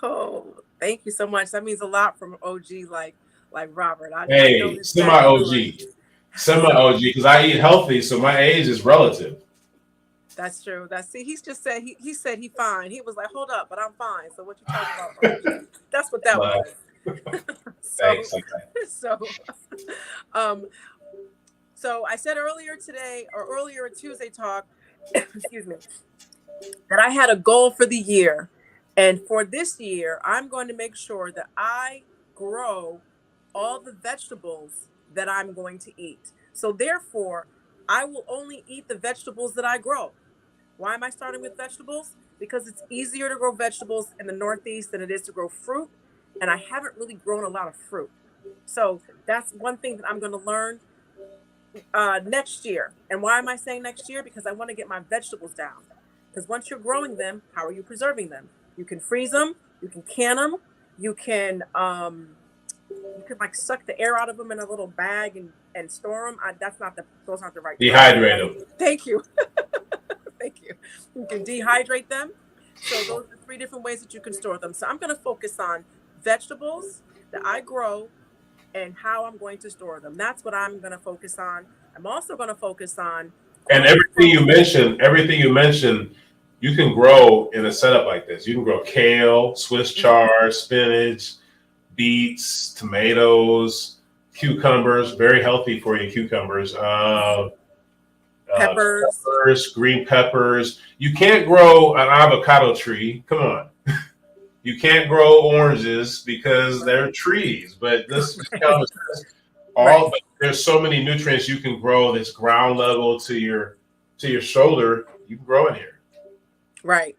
Oh, thank you so much. That means a lot from OG like Robert. Hey, semi-OG. Semi-OG, because I eat healthy, so my age is relative. That's true. He's just said he said he fine. He was like, hold up, but I'm fine. So what you talking about? OG? That's what that was. Thanks. So I said earlier today or earlier in Tuesday talk, excuse me, that I had a goal for the year. And for this year, I'm going to make sure that I grow all the vegetables that I'm going to eat. So therefore, I will only eat the vegetables that I grow. Why am I starting with vegetables? Because it's easier to grow vegetables in the Northeast than it is to grow fruit. And I haven't really grown a lot of fruit. So that's one thing that I'm going to learn next year. And why am I saying next year? Because I want to get my vegetables down. Because once you're growing them, how are you preserving them? You can freeze them. You can can them. You can like suck the air out of them in a little bag and store them. Those aren't the right. Dehydrate them. Thank you. Thank you. You can dehydrate them. So those are 3 different ways that you can store them. So I'm going to focus on vegetables that I grow and how I'm going to store them. That's what I'm going to focus on. I'm also going to focus on. And everything you mentioned, you can grow in a setup like this. You can grow kale, Swiss chard, spinach, beets, tomatoes, cucumbers, very healthy for you, cucumbers. Peppers, green peppers. You can't grow an avocado tree. Come on. You can't grow oranges because they're trees, but this but there's so many nutrients you can grow that's ground level to your shoulder. You can grow in here. Right,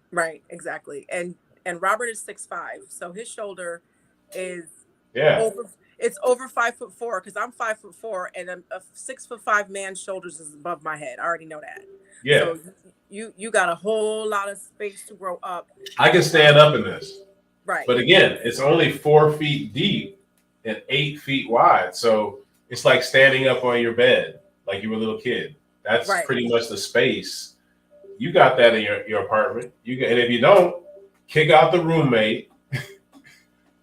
exactly. And Robert is 6'5", so his shoulder is Yeah. it's over 5'4" because I'm 5'4" and a 6'5" man's shoulders is above my head. I already know that. Yeah. So you got a whole lot of space to grow up. I can stand up in this. Right. But again, it's only 4 feet deep and 8 feet wide. So it's like standing up on your bed like you were a little kid. That's Right. pretty much the space. You got that in your apartment. And if you don't, kick out the roommate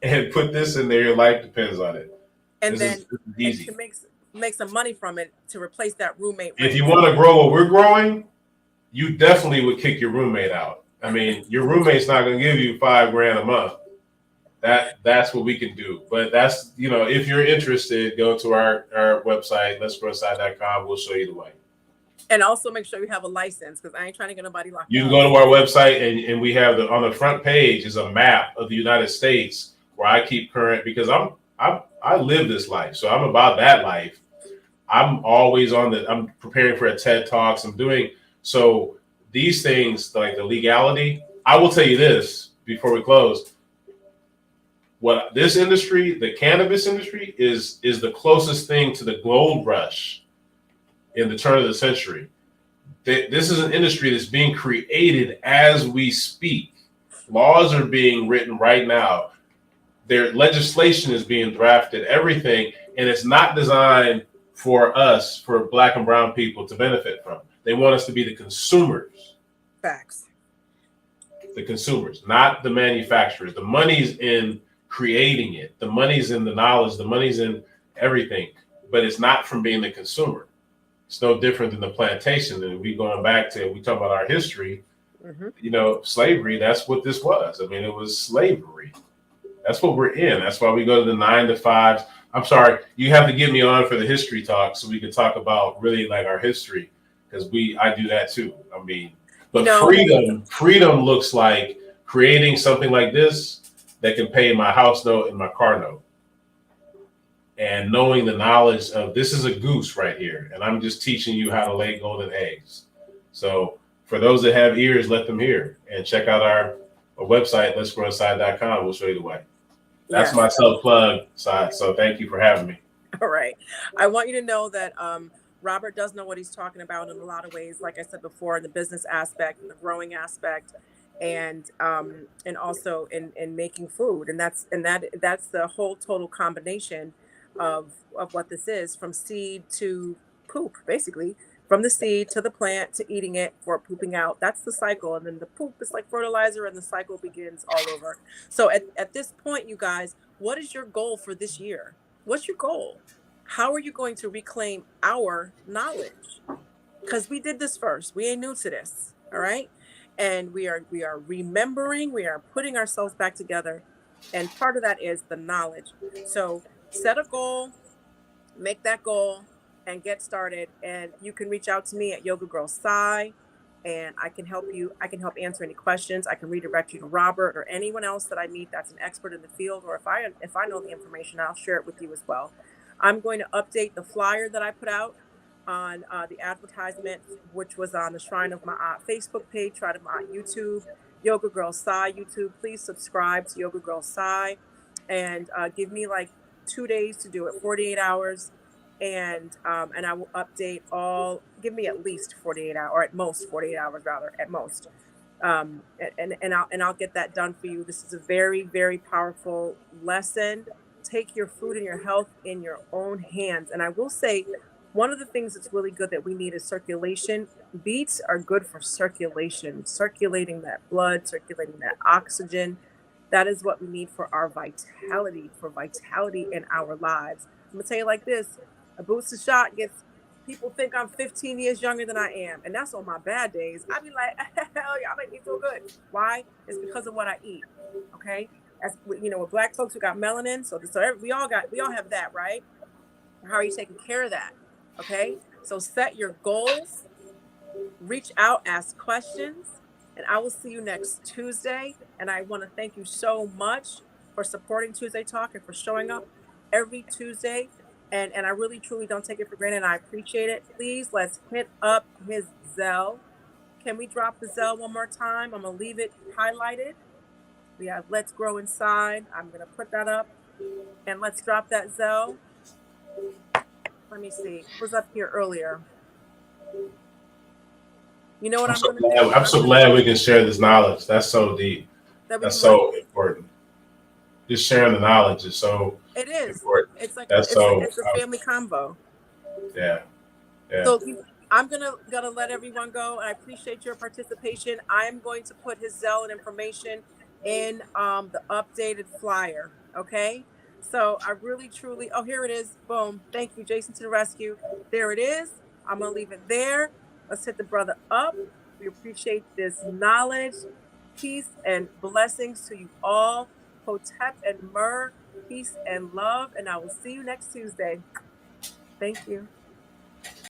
and put this in there. Your life depends on it. And this is easy. and to make some money from it to replace that roommate If rent. you want to grow what we're growing, you definitely would kick your roommate out. I mean, your roommate's not going to give you $5,000 a month. That's what we can do. But that's, if you're interested, go to our website, letsgrowside.com. We'll show you the way. And also make sure you have a license, because I ain't trying to get nobody locked up. You can go to our website and we have on the front page is a map of the United States where I keep current, because I live this life. So I'm about that life. I'm always I'm preparing for a TED Talks. So these things like the legality, I will tell you this before we close. What this industry, the cannabis industry, is the closest thing to the gold rush in the turn of the century. This is an industry that's being created as we speak. Laws are being written right now. Their legislation is being drafted, everything, and it's not designed for us, for Black and brown people to benefit from. They want us to be the consumers. Facts. The consumers, not the manufacturers. The money's in creating it. The money's in the knowledge. The money's in everything, but it's not from being the consumer. It's no different than the plantation. And we talk about our history, slavery, that's what this was. I mean, it was slavery. That's what we're in. That's why we go to the 9 to 5s. I'm sorry, you have to get me on for the history talk so we can talk about really like our history, because I do that too. I mean, but freedom looks like creating something like this that can pay my house note and my car note. And knowing the knowledge of this is a goose right here, and I'm just teaching you how to lay golden eggs. So for those that have ears, let them hear, and check out our website, letsgrowside.com. We'll show you the way. That's my self-plug side. So thank you for having me. All right. I want you to know that Robert does know what he's talking about in a lot of ways. Like I said before, in the business aspect, in the growing aspect, and also in making food. And that's the whole total combination of what this is, from seed to poop, basically. From the seed to the plant to eating it for pooping out. That's the cycle. And then the poop is like fertilizer, and the cycle begins all over. So at this point, you guys, what is your goal for this year? What's your goal? How are you going to reclaim our knowledge? Because we did this first. We ain't new to this. All right. And we are remembering, we are putting ourselves back together. And part of that is the knowledge. So set a goal, make that goal, and get started. And you can reach out to me at Yoga Girl Sai, and I can help you. I can help answer any questions. I can redirect you to Robert or anyone else that I meet that's an expert in the field. Or if I know the information, I'll share it with you as well. I'm going to update the flyer that I put out on the advertisement, which was on the Shrine of Ma'at Facebook page, Shrine of Ma'at YouTube, Yoga Girl Sai YouTube. Please subscribe to Yoga Girl Sai, and give me like 2 days to do it, 48 hours. And I will update give me at least 48 hours, or at most 48 hours, rather, at most. And I'll get that done for you. This is a very, very powerful lesson. Take your food and your health in your own hands. And I will say, one of the things that's really good that we need is circulation. Beets are good for circulation, circulating that blood, circulating that oxygen. That is what we need for our vitality, in our lives. I'm going to tell you like this. Abut Seshat people think I'm 15 years younger than I am. And that's on my bad days. I be like, hell, y'all make me feel good. Why? It's because of what I eat. Okay. As with Black folks, we got melanin. So we all have that, right? How are you taking care of that? Okay. So set your goals, reach out, ask questions, and I will see you next Tuesday. And I want to thank you so much for supporting Tuesday Talk and for showing up every Tuesday. And I really, truly don't take it for granted. And I appreciate it. Please, let's hit up his Zelle. Can we drop the Zelle one more time? I'm going to leave it highlighted. We have Let's Grow Inside. I'm going to put that up. And let's drop that Zelle. Let me see. It was up here earlier. You know what I'm going to do? I'm so glad we can share this knowledge. That's so deep. That's so important. Just sharing the knowledge is so It is. important. It's like That's so it's a family combo. yeah. Yeah. So I'm gonna let everyone go. I appreciate your participation. I'm going to put his Zelle and information in the updated flyer. Okay. So I really truly, oh, here it is. Boom. Thank you, Jason, to the rescue. There it is. I'm gonna leave it there. Let's hit the brother up. We appreciate this knowledge. Peace and blessings to you all. Hotep and Myrrh, peace and love. And I will see you next Tuesday. Thank you.